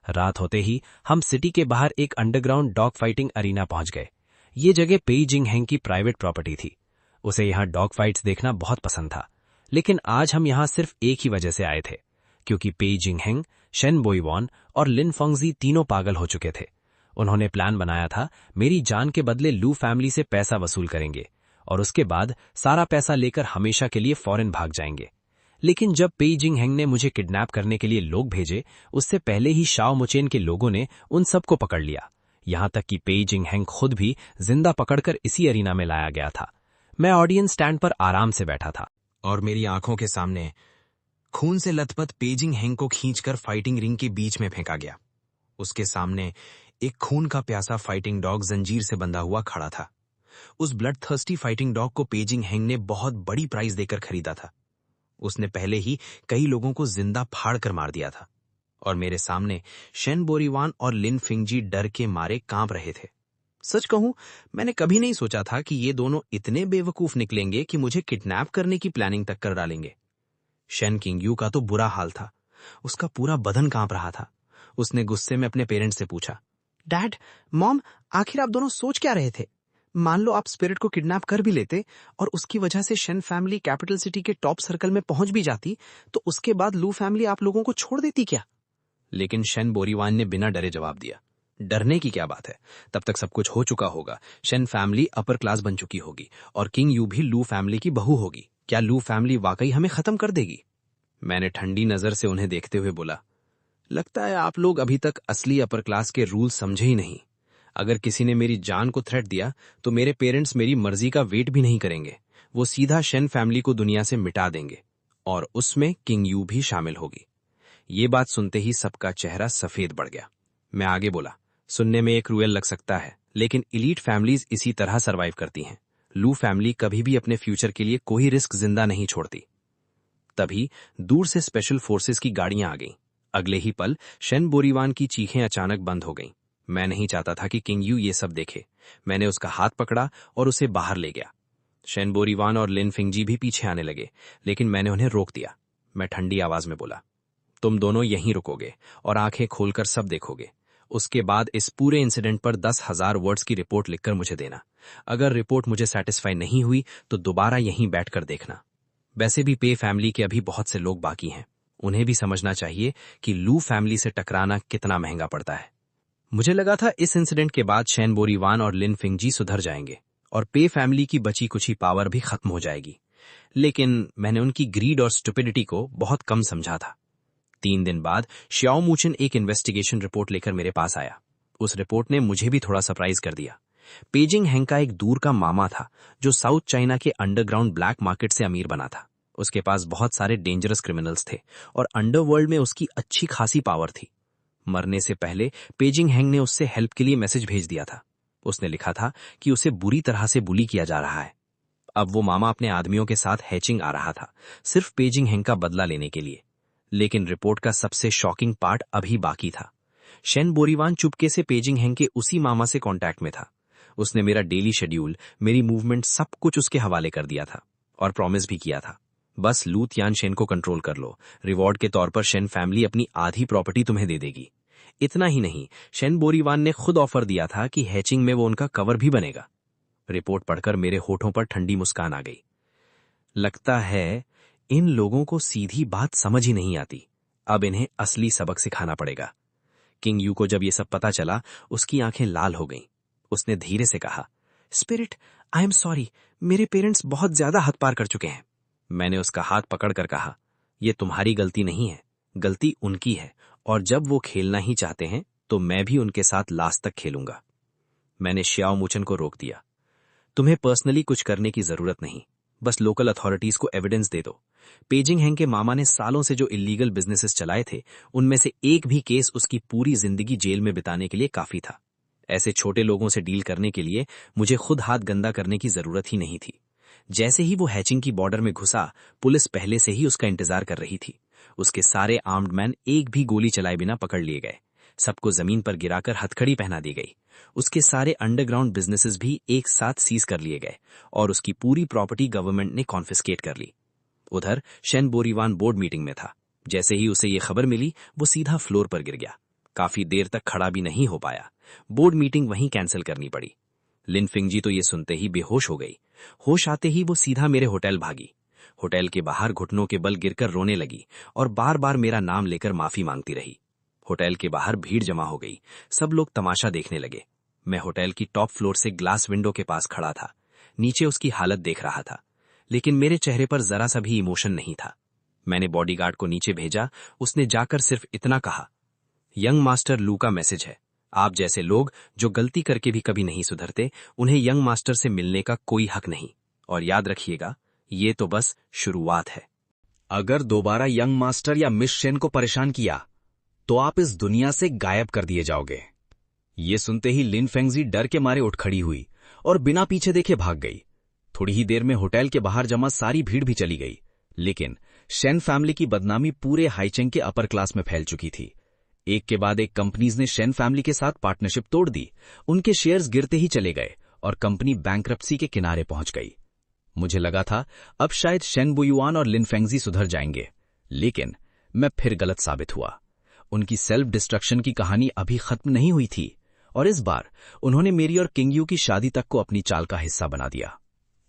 रात होते ही हम सिटी के बाहर एक अंडरग्राउंड डॉग फाइटिंग अरीना पहुंच गए। ये जगह पेई जिंग हैंग की प्राइवेट प्रॉपर्टी थी। उसे यहां डॉग फाइट्स देखना बहुत पसंद था, लेकिन आज हम यहां सिर्फ एक ही वजह से आए थे, क्योंकि पेई जिंग हैंग, शेन बोईवॉन और लिन फेंगजी तीनों पागल हो चुके थे। उन्होंने प्लान बनाया था मेरी जान के बदले लू फैमिली से पैसा वसूल करेंगे और उसके बाद सारा पैसा लेकर हमेशा के लिए फॉरेन भाग जाएंगे। लेकिन जब पेई जिंग हैंग ने मुझे किडनैप करने के लिए लोग भेजे, उससे पहले ही शाओ मुचेन के लोगों ने उन सबको पकड़ लिया। यहां तक कि पेई जिंग हैंग खुद भी जिंदा पकड़कर इसी अरीना में लाया गया था। मैं ऑडियंस स्टैंड पर आराम से बैठा था और मेरी आंखों के सामने खून से लथपथ पेजिंग हेंग को खींचकर फाइटिंग रिंग के बीच में फेंका गया। उसके सामने एक खून का प्यासा फाइटिंग डॉग जंजीर से बंधा हुआ खड़ा था। उस ब्लड थर्स्टी फाइटिंग डॉग को पेजिंग हेंग ने बहुत बड़ी प्राइस देकर खरीदा था। उसने पहले ही कई लोगों को जिंदा फाड़ कर मार दिया था और मेरे सामने शेन बोरीवान और लिन फिंगजी डर के मारे कांप रहे थे। सच कहूं, मैंने कभी नहीं सोचा था कि ये दोनों इतने बेवकूफ निकलेंगे कि मुझे किडनैप करने की प्लानिंग तक कर डालेंगे। शेन किंगयू का तो बुरा हाल था। उसका पूरा बदन कांप रहा था। उसने गुस्से में अपने पेरेंट्स से पूछा, डैड, मॉम, आखिर आप दोनों सोच क्या रहे थे? मान लो आप स्पिरिट को किडनैप कर भी लेते और उसकी वजह से शेन फैमिली कैपिटल सिटी के टॉप सर्कल में पहुंच भी जाती, तो उसके बाद लू फैमिली आप लोगों को छोड़ देती क्या? लेकिन शेन बोरीवान ने बिना डरे जवाब दिया, डरने की क्या बात है, तब तक सब कुछ हो चुका होगा। शेन फैमिली अपर क्लास बन चुकी होगी और किंग यू भी लू फैमिली की बहू होगी। क्या लू फैमिली वाकई हमें खत्म कर देगी? मैंने ठंडी नजर से उन्हें देखते हुए बोला, लगता है आप लोग अभी तक असली अपर क्लास के रूल समझे ही नहीं। अगर किसी ने मेरी जान को थ्रेट दिया तो मेरे पेरेंट्स मेरी मर्जी का वेट भी नहीं करेंगे। वो सीधा शेन फैमिली को दुनिया से मिटा देंगे और उसमें किंग यू भी शामिल होगी। ये बात सुनते ही सबका चेहरा सफेद पड़ गया। मैं आगे बोला, सुनने में एक क्रूएल लग सकता है, लेकिन इलीट फैमिलीज इसी तरह सरवाइव करती हैं। लू फैमिली कभी भी अपने फ्यूचर के लिए कोई रिस्क जिंदा नहीं छोड़ती। तभी दूर से स्पेशल फोर्सेस की गाड़ियां आ गईं। अगले ही पल शेन बोरीवान की चीखें अचानक बंद हो गईं। मैं नहीं चाहता था कि किंग यू ये सब देखे। मैंने उसका हाथ पकड़ा और उसे बाहर ले गया। शेन बोरीवान और लिन फिंगजी भी पीछे आने लगे, लेकिन मैंने उन्हें रोक दिया। मैं ठंडी आवाज में बोला, तुम दोनों यहीं रुकोगे और आंखें खोलकर सब देखोगे। उसके बाद इस पूरे इंसिडेंट पर 10,000 वर्ड्स की रिपोर्ट लिखकर मुझे देना। अगर रिपोर्ट मुझे सेटिस्फाई नहीं हुई तो दोबारा यहीं बैठकर देखना। वैसे भी पे फैमिली के अभी बहुत से लोग बाकी हैं। उन्हें भी समझना चाहिए कि लू फैमिली से टकराना कितना महंगा पड़ता है। मुझे लगा था इस इंसिडेंट के बाद शेन बोरीवान और लिन फिंगजी सुधर जाएंगे और पे फैमिली की बची कुछ ही पावर भी खत्म हो जाएगी, लेकिन मैंने उनकी ग्रीड और स्टुपिडिटी को बहुत कम समझा था। 3 दिन बाद श्याओ मूचन एक इन्वेस्टिगेशन रिपोर्ट लेकर मेरे पास आया। उस रिपोर्ट ने मुझे भी थोड़ा सरप्राइज कर दिया। पेजिंग हेंग का एक दूर का मामा था जो साउथ चाइना के अंडरग्राउंड ब्लैक मार्केट से अमीर बना था। उसके पास बहुत सारे डेंजरस क्रिमिनल्स थे और अंडरवर्ल्ड में उसकी अच्छी खासी पावर थी। मरने से पहले पेजिंग हेंग ने उससे हेल्प के लिए मैसेज भेज दिया था। उसने लिखा था कि उसे बुरी तरह से बुली किया जा रहा है। अब वो मामा अपने आदमियों के साथ हैचिंग आ रहा था, सिर्फ पेजिंग हेंग का बदला लेने के लिए। लेकिन रिपोर्ट का सबसे शॉकिंग पार्ट अभी बाकी था। शेन बोरीवान चुपके से पेजिंग हेंग के उसी मामा से कांटेक्ट में था। उसने मेरा डेली शेड्यूल, मेरी मूवमेंट, सब कुछ उसके हवाले कर दिया था और प्रॉमिस भी किया था, बस लू तियान शेन को कंट्रोल कर लो, रिवॉर्ड के तौर पर शेन फैमिली अपनी आधी प्रॉपर्टी तुम्हें दे देगी। इतना ही नहीं, शेन बोरीवान ने खुद ऑफर दिया था कि हैचिंग में वो उनका कवर भी बनेगा। रिपोर्ट पढ़कर मेरे होठों पर ठंडी मुस्कान आ गई। लगता है इन लोगों को सीधी बात समझ ही नहीं आती। अब इन्हें असली सबक सिखाना पड़ेगा। किंग यू को जब ये सब पता चला, उसकी आंखें लाल हो गईं। उसने धीरे से कहा, स्पिरिट, आई एम सॉरी, मेरे पेरेंट्स बहुत ज्यादा हद पार कर चुके हैं। मैंने उसका हाथ पकड़कर कहा, यह तुम्हारी गलती नहीं है, गलती उनकी है, और जब वो खेलना ही चाहते हैं तो मैं भी उनके साथ लास्ट तक खेलूंगा। मैंने श्याओ मूचन को रोक दिया, तुम्हें पर्सनली कुछ करने की जरूरत नहीं, बस लोकल अथॉरिटीज को एविडेंस दे दो। पेजिंग हेंग के मामा ने सालों से जो इलीगल बिजनेसेस चलाए थे, उनमें से एक भी केस उसकी पूरी जिंदगी जेल में बिताने के लिए काफी था। ऐसे छोटे लोगों से डील करने के लिए मुझे खुद हाथ गंदा करने की जरूरत ही नहीं थी। जैसे ही वो हैचिंग की बॉर्डर में घुसा, पुलिस पहले से ही उसका इंतजार कर रही थी। उसके सारे आर्म्ड मैन एक भी गोली चलाए बिना पकड़ लिए गए। सबको जमीन पर गिराकर हथकड़ी पहना दी गई। उसके सारे अंडरग्राउंड बिजनेसेस भी एक साथ सीज कर लिए गए और उसकी पूरी प्रॉपर्टी गवर्नमेंट ने कॉन्फिस्केट कर ली। उधर शेन बोरीवान बोर्ड मीटिंग में था। जैसे ही उसे ये खबर मिली, वो सीधा फ्लोर पर गिर गया। काफी देर तक खड़ा भी नहीं हो पाया। बोर्ड मीटिंग वहीं कैंसिल करनी पड़ी। लिन फिंगजी तो ये सुनते ही बेहोश हो गई। होश आते ही वो सीधा मेरे होटल भागी। होटल के बाहर घुटनों के बल गिरकर रोने लगी और बार बार मेरा नाम लेकर माफी मांगती रही। होटल के बाहर भीड़ जमा हो गई। सब लोग तमाशा देखने लगे। मैं होटल की टॉप फ्लोर से ग्लास विंडो के पास खड़ा था। नीचे उसकी हालत देख रहा था, लेकिन मेरे चेहरे पर जरा सा भी इमोशन नहीं था। मैंने बॉडीगार्ड को नीचे भेजा। उसने जाकर सिर्फ इतना कहा, यंग मास्टर लू का मैसेज है, आप जैसे लोग जो गलती करके भी कभी नहीं सुधरते, उन्हें यंग मास्टर से मिलने का कोई हक नहीं। और याद रखिएगा, ये तो बस शुरुआत है। अगर दोबारा यंग मास्टर या मिस शेन को परेशान किया तो आप इस दुनिया से गायब कर दिए जाओगे। ये सुनते ही लिन फेंगजी डर के मारे उठ खड़ी हुई और बिना पीछे देखे भाग गई। थोड़ी ही देर में होटल के बाहर जमा सारी भीड़ भी चली गई, लेकिन शेन फैमिली की बदनामी पूरे हाईचेंग के अपर क्लास में फैल चुकी थी। एक के बाद एक कंपनीज ने शेन फैमिली के साथ पार्टनरशिप तोड़ दी। उनके शेयर्स गिरते ही चले गए और कंपनी बैंकरप्सी के किनारे पहुंच गई। मुझे लगा था अब शायद शेन बोयुआन और लिन फेंगजी सुधर जाएंगे, लेकिन मैं फिर गलत साबित हुआ। उनकी सेल्फ डिस्ट्रक्शन की कहानी अभी खत्म नहीं हुई थी और इस बार उन्होंने मेरी और किंग यू की शादी तक को अपनी चाल का हिस्सा बना दिया।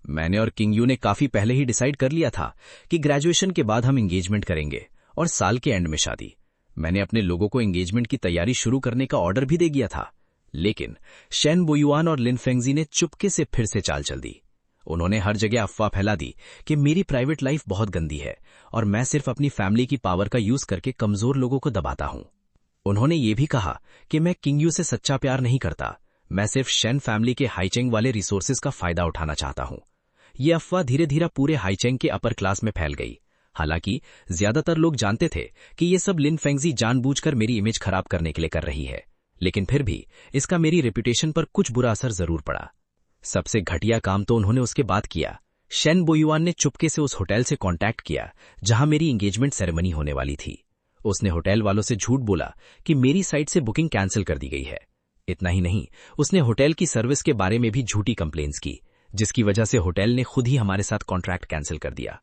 मैंने और किंग यू ने काफी पहले ही डिसाइड कर लिया था कि ग्रेजुएशन के बाद हम एंगेजमेंट करेंगे और साल के एंड में शादी। मैंने अपने लोगों को एंगेजमेंट की तैयारी शुरू करने का ऑर्डर भी दे दिया था, लेकिन शेन बोयुआन और लिन फेंगजी ने चुपके से फिर से चाल चल दी। उन्होंने हर जगह अफवाह फैला दी कि मेरी प्राइवेट लाइफ बहुत गंदी है और मैं सिर्फ अपनी फैमिली की पावर का यूज करके कमजोर लोगों को दबाता हूं। उन्होंने ये भी कहा कि मैं किंग यू से सच्चा प्यार नहीं करता, मैं सिर्फ शेन फैमिली के हाईचेंग वाले रिसोर्सेज का फायदा उठाना चाहता हूं। ये अफवाह धीरे धीरे पूरे हाईचेंग के अपर क्लास में फैल गई। हालांकि ज्यादातर लोग जानते थे कि ये सब लिन फेंगजी जानबूझकर मेरी इमेज खराब करने के लिए कर रही है, लेकिन फिर भी इसका मेरी रेपुटेशन पर कुछ बुरा असर जरूर पड़ा। सबसे घटिया काम तो उन्होंने उसके बाद किया। शेन बोयुआन ने चुपके से उस होटल से कांटेक्ट किया जहां मेरी एंगेजमेंट सेरेमनी होने वाली थी। उसने होटल वालों से झूठ बोला कि मेरी साइट से बुकिंग कैंसिल कर दी गई है। इतना ही नहीं, उसने होटल की सर्विस के बारे में भी झूठी कंप्लेंट्स की, जिसकी वजह से होटल ने खुद ही हमारे साथ कॉन्ट्रैक्ट कैंसिल कर दिया।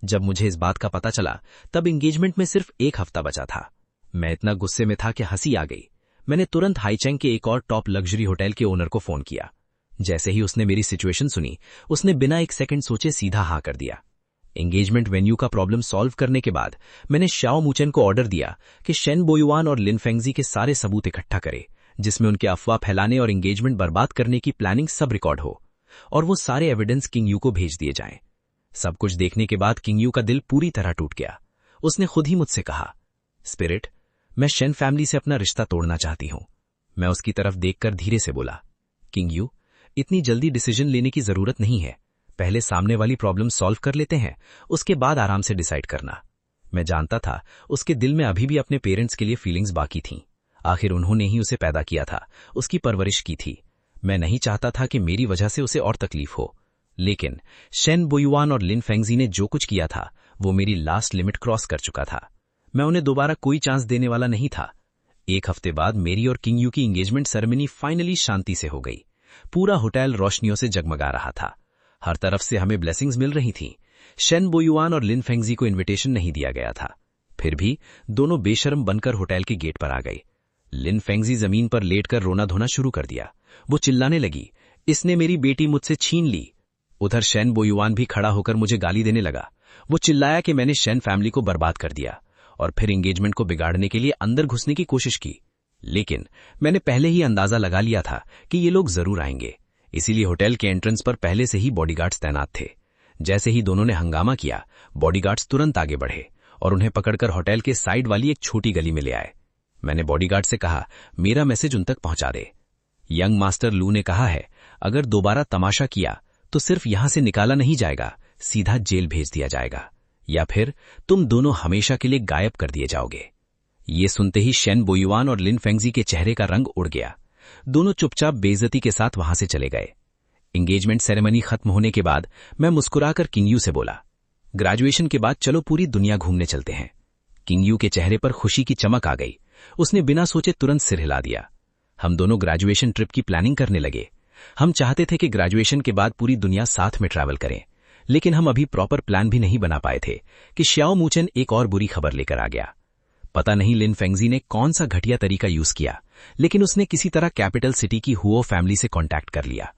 जब मुझे इस बात का पता चला तब एंगेजमेंट में सिर्फ एक हफ्ता बचा था। मैं इतना गुस्से में था कि हंसी आ गई। मैंने तुरंत हाईचेंग के एक और टॉप लग्जरी होटल के ओनर को फोन किया। जैसे ही उसने मेरी सिचुएशन सुनी, उसने बिना एक सेकंड सोचे सीधा हाँ कर दिया। एंगेजमेंट वेन्यू का प्रॉब्लम सॉल्व करने के बाद मैंने शाओ मुचेन को ऑर्डर दिया कि शेन बोयुआन और लिन फेंगजी के सारे सबूत इकट्ठा करे, जिसमें उनके अफवाह फैलाने और एंगेजमेंट बर्बाद करने की प्लानिंग सब रिकॉर्ड हो, और वो सारे एविडेंस किंग यू को भेज दिए जाएं। सब कुछ देखने के बाद किंग यू का दिल पूरी तरह टूट गया। उसने खुद ही मुझसे कहा, स्पिरिट, मैं शेन फैमिली से अपना रिश्ता तोड़ना चाहती हूं। मैं उसकी तरफ देखकर धीरे से बोला, किंग यू, इतनी जल्दी डिसीजन लेने की जरूरत नहीं है। पहले सामने वाली प्रॉब्लम सॉल्व कर लेते हैं, उसके बाद आराम से डिसाइड करना। मैं जानता था उसके दिल में अभी भी अपने पेरेंट्स के लिए फीलिंग्स बाकी थीं। आखिर उन्होंने ही उसे पैदा किया था, उसकी परवरिश की थी। मैं नहीं चाहता था कि मेरी वजह से उसे और तकलीफ हो। लेकिन शेन बोयुआन और लिन फेंगजी ने जो कुछ किया था वो मेरी लास्ट लिमिट क्रॉस कर चुका था। मैं उन्हें दोबारा कोई चांस देने वाला नहीं था। एक हफ्ते बाद मेरी और किंग यू की एंगेजमेंट सेरेमनी फाइनली शांति से हो गई। पूरा होटल रोशनियों से जगमगा रहा था। हर तरफ से हमें ब्लेसिंग्स मिल रही थीं। शेन बोयुआन और लिन फेंगजी को इनविटेशन नहीं दिया गया था, फिर भी दोनों बेशर्म बनकर होटल के गेट पर आ गई। लिन फेंगजी जमीन पर लेटकर रोना धोना शुरू कर दिया। वो चिल्लाने लगी, इसने मेरी बेटी मुझसे छीन ली। उधर शेन बोयुआन भी खड़ा होकर मुझे गाली देने लगा। वो चिल्लाया कि मैंने शेन फैमिली को बर्बाद कर दिया और फिर एंगेजमेंट को बिगाड़ने के लिए अंदर घुसने की कोशिश की। लेकिन मैंने पहले ही अंदाजा लगा लिया था कि ये लोग जरूर आएंगे, इसीलिए होटल के एंट्रेंस पर पहले से ही बॉडीगार्ड्स तैनात थे। जैसे ही दोनों ने हंगामा किया, बॉडीगार्ड्स तुरंत आगे बढ़े और उन्हें पकड़कर होटल के साइड वाली एक छोटी गली में ले आए। मैंने बॉडीगार्ड से कहा, मेरा मैसेज उन तक पहुंचा दे। यंग मास्टर लू ने कहा है, अगर दोबारा तमाशा किया तो सिर्फ यहां से निकाला नहीं जाएगा, सीधा जेल भेज दिया जाएगा, या फिर तुम दोनों हमेशा के लिए गायब कर दिए जाओगे। ये सुनते ही शेन बोयुआन और लिन फेंगजी के चेहरे का रंग उड़ गया। दोनों चुपचाप बेइज्जती के साथ वहां से चले गए। एंगेजमेंट सेरेमनी खत्म होने के बाद मैं मुस्कुराकर किंग यू से बोला, ग्रेजुएशन के बाद चलो पूरी दुनिया घूमने चलते हैं। किंग यू के चेहरे पर खुशी की चमक आ गई। उसने बिना सोचे तुरंत सिर हिला दिया। हम दोनों ग्रेजुएशन ट्रिप की प्लानिंग करने लगे। हम चाहते थे कि ग्रेजुएशन के बाद पूरी दुनिया साथ में ट्रैवल करें, लेकिन हम अभी प्रॉपर प्लान भी नहीं बना पाए थे कि शाओ मुचेन एक और बुरी खबर लेकर आ गया। पता नहीं लिन फेंगजी ने कौन सा घटिया तरीका यूज किया, लेकिन उसने किसी तरह कैपिटल सिटी की हुओ फैमिली से कांटेक्ट कर लिया।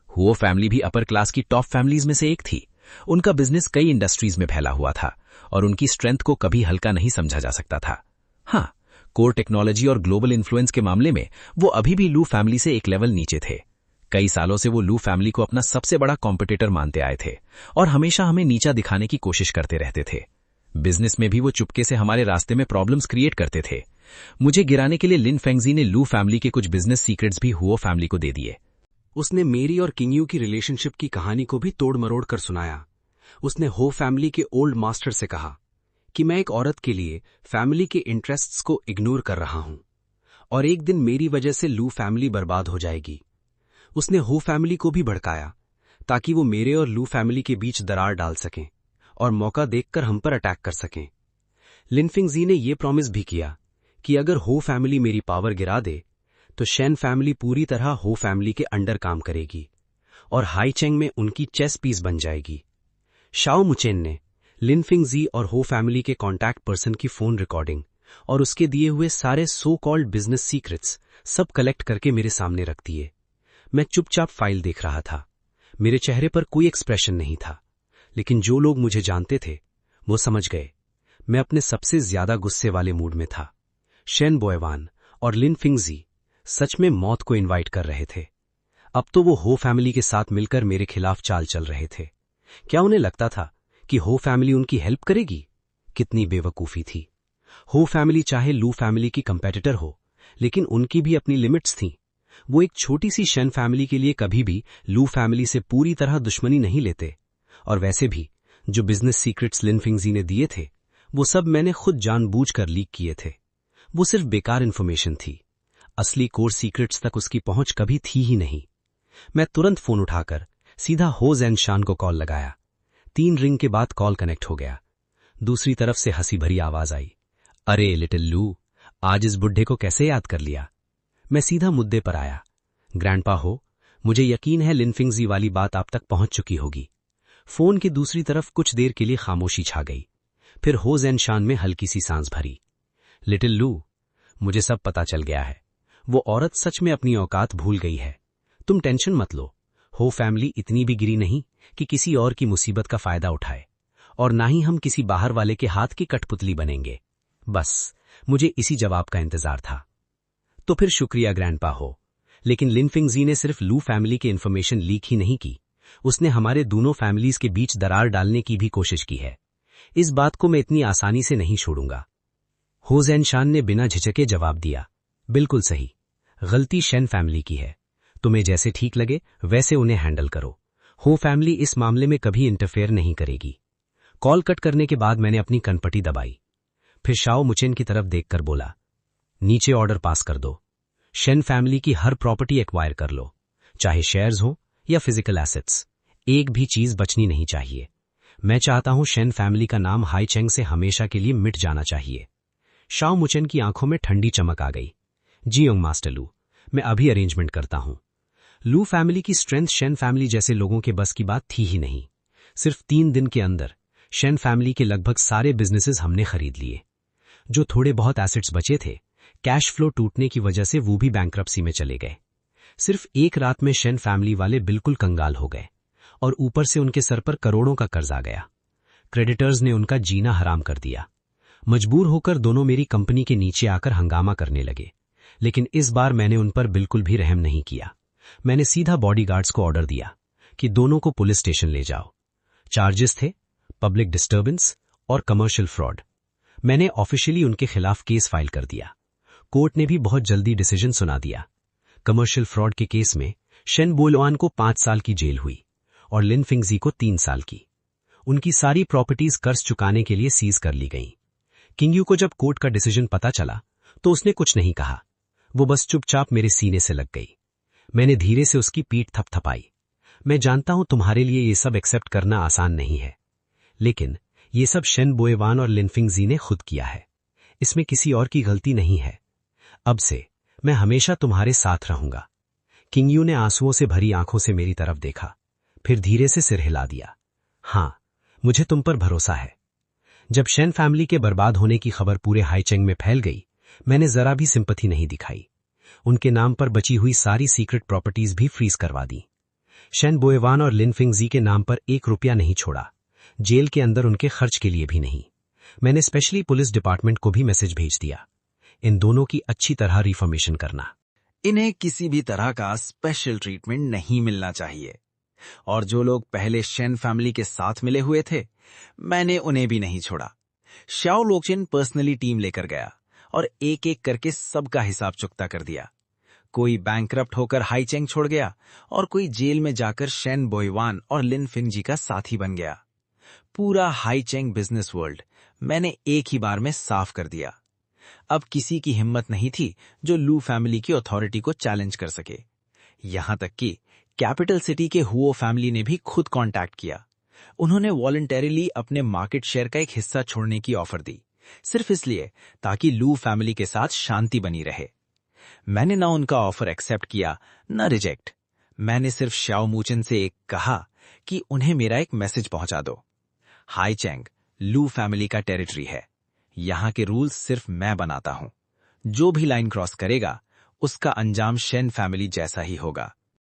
हुओ फैमिली भी अपर क्लास की टॉप फैमिलीज में से एक थी। उनका बिजनेस कई इंडस्ट्रीज में फैला हुआ था और उनकी स्ट्रेंथ को कभी हल्का नहीं समझा जा सकता था। हाँ, कोर टेक्नोलॉजी और ग्लोबल इन्फ्लुएंस के मामले में वो अभी भी लू फैमिली से एक लेवल नीचे थे। कई सालों से वो लू फैमिली को अपना सबसे बड़ा कॉम्पिटिटर मानते आए थे और हमेशा हमें नीचा दिखाने की कोशिश करते रहते थे। बिजनेस में भी वो चुपके से हमारे रास्ते में प्रॉब्लम्स क्रिएट करते थे। मुझे गिराने के लिए लिन फेंगजी ने लू फैमिली के कुछ बिजनेस सीक्रेट्स भी हुओ फैमिली को दे दिए। उसने मेरी और किंग यू की रिलेशनशिप की कहानी को भी तोड़ मरोड़ कर सुनाया। उसने हो फैमिली के ओल्ड मास्टर से कहा कि मैं एक औरत के लिए फैमिली के इंटरेस्ट्स को इग्नोर कर रहा हूं और एक दिन मेरी वजह से लू फैमिली बर्बाद हो जाएगी। उसने हो फैमिली को भी भड़काया ताकि वो मेरे और लू फैमिली के बीच दरार डाल सकें और मौका देखकर हम पर अटैक कर सकें। लिनफिंगजी ने यह प्रॉमिस भी किया कि अगर हो फैमिली मेरी पावर गिरा दे तो शेन फैमिली पूरी तरह हो फैमिली के अंडर काम करेगी और हाईचेंग में उनकी चेस पीस बन जाएगी। शाओ मुचेन ने लिनफिंगजी और हो फैमिली के कॉन्टैक्ट पर्सन की फोन रिकॉर्डिंग और उसके दिए हुए सारे सो कॉल्ड बिजनेस सीक्रेट्स सब कलेक्ट करके मेरे सामने रख दिए। मैं चुपचाप फाइल देख रहा था। मेरे चेहरे पर कोई एक्सप्रेशन नहीं था, लेकिन जो लोग मुझे जानते थे वो समझ गए मैं अपने सबसे ज्यादा गुस्से वाले मूड में था। शेन बोएवान और लिनफिंगजी सच में मौत को इनवाइट कर रहे थे। अब तो वो हो फैमिली के साथ मिलकर मेरे खिलाफ चाल चल रहे थे। क्या उन्हें लगता था कि हो फैमिली उनकी हेल्प करेगी? कितनी बेवकूफी थी। हो फैमिली चाहे लू फैमिली की कंपेटिटर हो, लेकिन उनकी भी अपनी लिमिट्स थीं। वो एक छोटी सी शेन फैमिली के लिए कभी भी लू फैमिली से पूरी तरह दुश्मनी नहीं लेते। और वैसे भी जो बिजनेस सीक्रेट्स लिनफिंगजी ने दिए थे वो सब मैंने खुद जानबूझकर लीक किए थे। वो सिर्फ बेकार इन्फॉर्मेशन थी। असली कोर सीक्रेट्स तक उसकी पहुंच कभी थी ही नहीं। मैं तुरंत फोन उठाकर सीधा हो ज़ेनशान को कॉल लगाया। 3 रिंग के बाद कॉल कनेक्ट हो गया। दूसरी तरफ से हंसी भरी आवाज आई, अरे लिटिल लू, आज इस बुढ़े को कैसे याद कर लिया? मैं सीधा मुद्दे पर आया। ग्रैंडपा हो, मुझे यकीन है लिनफिंगजी वाली बात आप तक पहुंच चुकी होगी। फोन की दूसरी तरफ कुछ देर के लिए खामोशी छा गई। फिर हो ज़ेनशान में हल्की सी सांस भरी। लिटिल लू, मुझे सब पता चल गया है। वो औरत सच में अपनी औकात भूल गई है। तुम टेंशन मत लो। हो फैमिली इतनी भी गिरी नहीं कि किसी और की मुसीबत का फायदा उठाए, और ना ही हम किसी बाहर वाले के हाथ की कठपुतली बनेंगे। बस मुझे इसी जवाब का इंतजार था। तो फिर शुक्रिया ग्रैंडपा हो। लेकिन लिनफिंगजी ने सिर्फ लू फैमिली की इंफॉर्मेशन लीक ही नहीं की, उसने हमारे दोनों फैमिलीज के बीच दरार डालने की भी कोशिश की है। इस बात को मैं इतनी आसानी से नहीं छोड़ूंगा। हो ज़ेनशान ने बिना झिझके जवाब दिया, बिल्कुल सही। गलती शेन फैमिली की है। तुम्हें जैसे ठीक लगे वैसे उन्हें हैंडल करो। हो फैमिली इस मामले में कभी इंटरफेयर नहीं करेगी। कॉल कट करने के बाद मैंने अपनी कनपटी दबाई। फिर शाओ मुचेन की तरफ देखकर बोला, नीचे ऑर्डर पास कर दो। शेन फैमिली की हर प्रॉपर्टी एक्वायर कर लो, चाहे शेयर्स हो या फिजिकल एसेट्स। एक भी चीज बचनी नहीं चाहिए। मैं चाहता हूं शेन फैमिली का नाम हाईचेंग से हमेशा के लिए मिट जाना चाहिए। शाओ मुचेन की आंखों में ठंडी चमक आ गई। जी योंग मास्टर लू, मैं अभी अरेंजमेंट करता हूं। लू फैमिली की स्ट्रेंथ शेन फैमिली जैसे लोगों के बस की बात थी ही नहीं। सिर्फ 3 दिन के अंदर शेन फैमिली के लगभग सारे बिजनेसेस हमने खरीद लिए। जो थोड़े बहुत एसेट्स बचे थे, कैश फ्लो टूटने की वजह से वो भी बैंक्रप्सी में चले गए। सिर्फ एक रात में शेन फैमिली वाले बिल्कुल कंगाल हो गए और ऊपर से उनके सर पर करोड़ों का कर्ज आ गया। क्रेडिटर्स ने उनका जीना हराम कर दिया। मजबूर होकर दोनों मेरी कंपनी के नीचे आकर हंगामा करने लगे, लेकिन इस बार मैंने उन पर बिल्कुल भी रहम नहीं किया। मैंने सीधा बॉडीगार्ड्स को ऑर्डर दिया कि दोनों को पुलिस स्टेशन ले जाओ। चार्जेस थे पब्लिक डिस्टर्बेंस और कमर्शियल फ्रॉड। मैंने ऑफिशियली उनके खिलाफ केस फाइल कर दिया। कोर्ट ने भी बहुत जल्दी डिसीजन सुना दिया। कमर्शियल फ्रॉड के केस में शेन बोएवान को 5 साल की जेल हुई और लिनफिंगजी को 3 साल की। उनकी सारी प्रॉपर्टीज कर्ज चुकाने के लिए सीज कर ली गईं। किंगयू को जब कोर्ट का डिसीजन पता चला तो उसने कुछ नहीं कहा। वो बस चुपचाप मेरे सीने से लग गई। मैंने धीरे से उसकी पीठ थपथपाई। मैं जानता हूं तुम्हारे लिए ये सब एक्सेप्ट करना आसान नहीं है, लेकिन ये सब शेन बोएवान और लिनफिंगजी ने खुद किया है। इसमें किसी और की गलती नहीं है। अब से मैं हमेशा तुम्हारे साथ रहूंगा। किंगयू ने आंसुओं से भरी आंखों से मेरी तरफ देखा, फिर धीरे से सिर हिला दिया। हां, मुझे तुम पर भरोसा है। जब शेन फैमिली के बर्बाद होने की खबर पूरे हाईचेंग में फैल गई, मैंने जरा भी सिंपैथी नहीं दिखाई। उनके नाम पर बची हुई सारी सीक्रेट प्रॉपर्टीज भी फ्रीज करवा दी। शेन बोएवान और लिनफिंगजी के नाम पर 1 रुपया नहीं छोड़ा, जेल के अंदर उनके खर्च के लिए भी नहीं। मैंने स्पेशली पुलिस डिपार्टमेंट को भी मैसेज भेज दिया, इन दोनों की अच्छी तरह रिफॉर्मेशन करना। इन्हें किसी भी तरह का स्पेशल ट्रीटमेंट नहीं मिलना चाहिए। और जो लोग पहले शेन फैमिली के साथ मिले हुए थे, मैंने उन्हें भी नहीं छोड़ा। शाओ लोचिन पर्सनली टीम लेकर गया और एक एक करके सबका हिसाब चुकता कर दिया। कोई बैंकरप्ट होकर हाईचेंग छोड़ गया और कोई जेल में जाकर शेन बोएवान और लिनफिंगजी का साथी बन गया। पूरा हाईचेंग बिजनेस वर्ल्ड मैंने एक ही बार में साफ कर दिया। अब किसी की हिम्मत नहीं थी जो लू फैमिली की अथॉरिटी को चैलेंज कर सके। यहां तक कि कैपिटल सिटी के हुओ फैमिली ने भी खुद कांटेक्ट किया। उन्होंने वॉलंटरीली अपने मार्केट शेयर का एक हिस्सा छोड़ने की ऑफर दी, सिर्फ इसलिए ताकि लू फैमिली के साथ शांति बनी रहे। मैंने ना उनका ऑफर एक्सेप्ट किया न रिजेक्ट। मैंने सिर्फ श्याओ मूचन से एक कहा कि उन्हें मेरा एक मैसेज पहुंचा दो। हाईचेंग लू फैमिली का टेरिटरी है, यहां के रूल्स सिर्फ मैं बनाता हूं। जो भी लाइन क्रॉस करेगा उसका अंजाम शेन फैमिली जैसा ही होगा।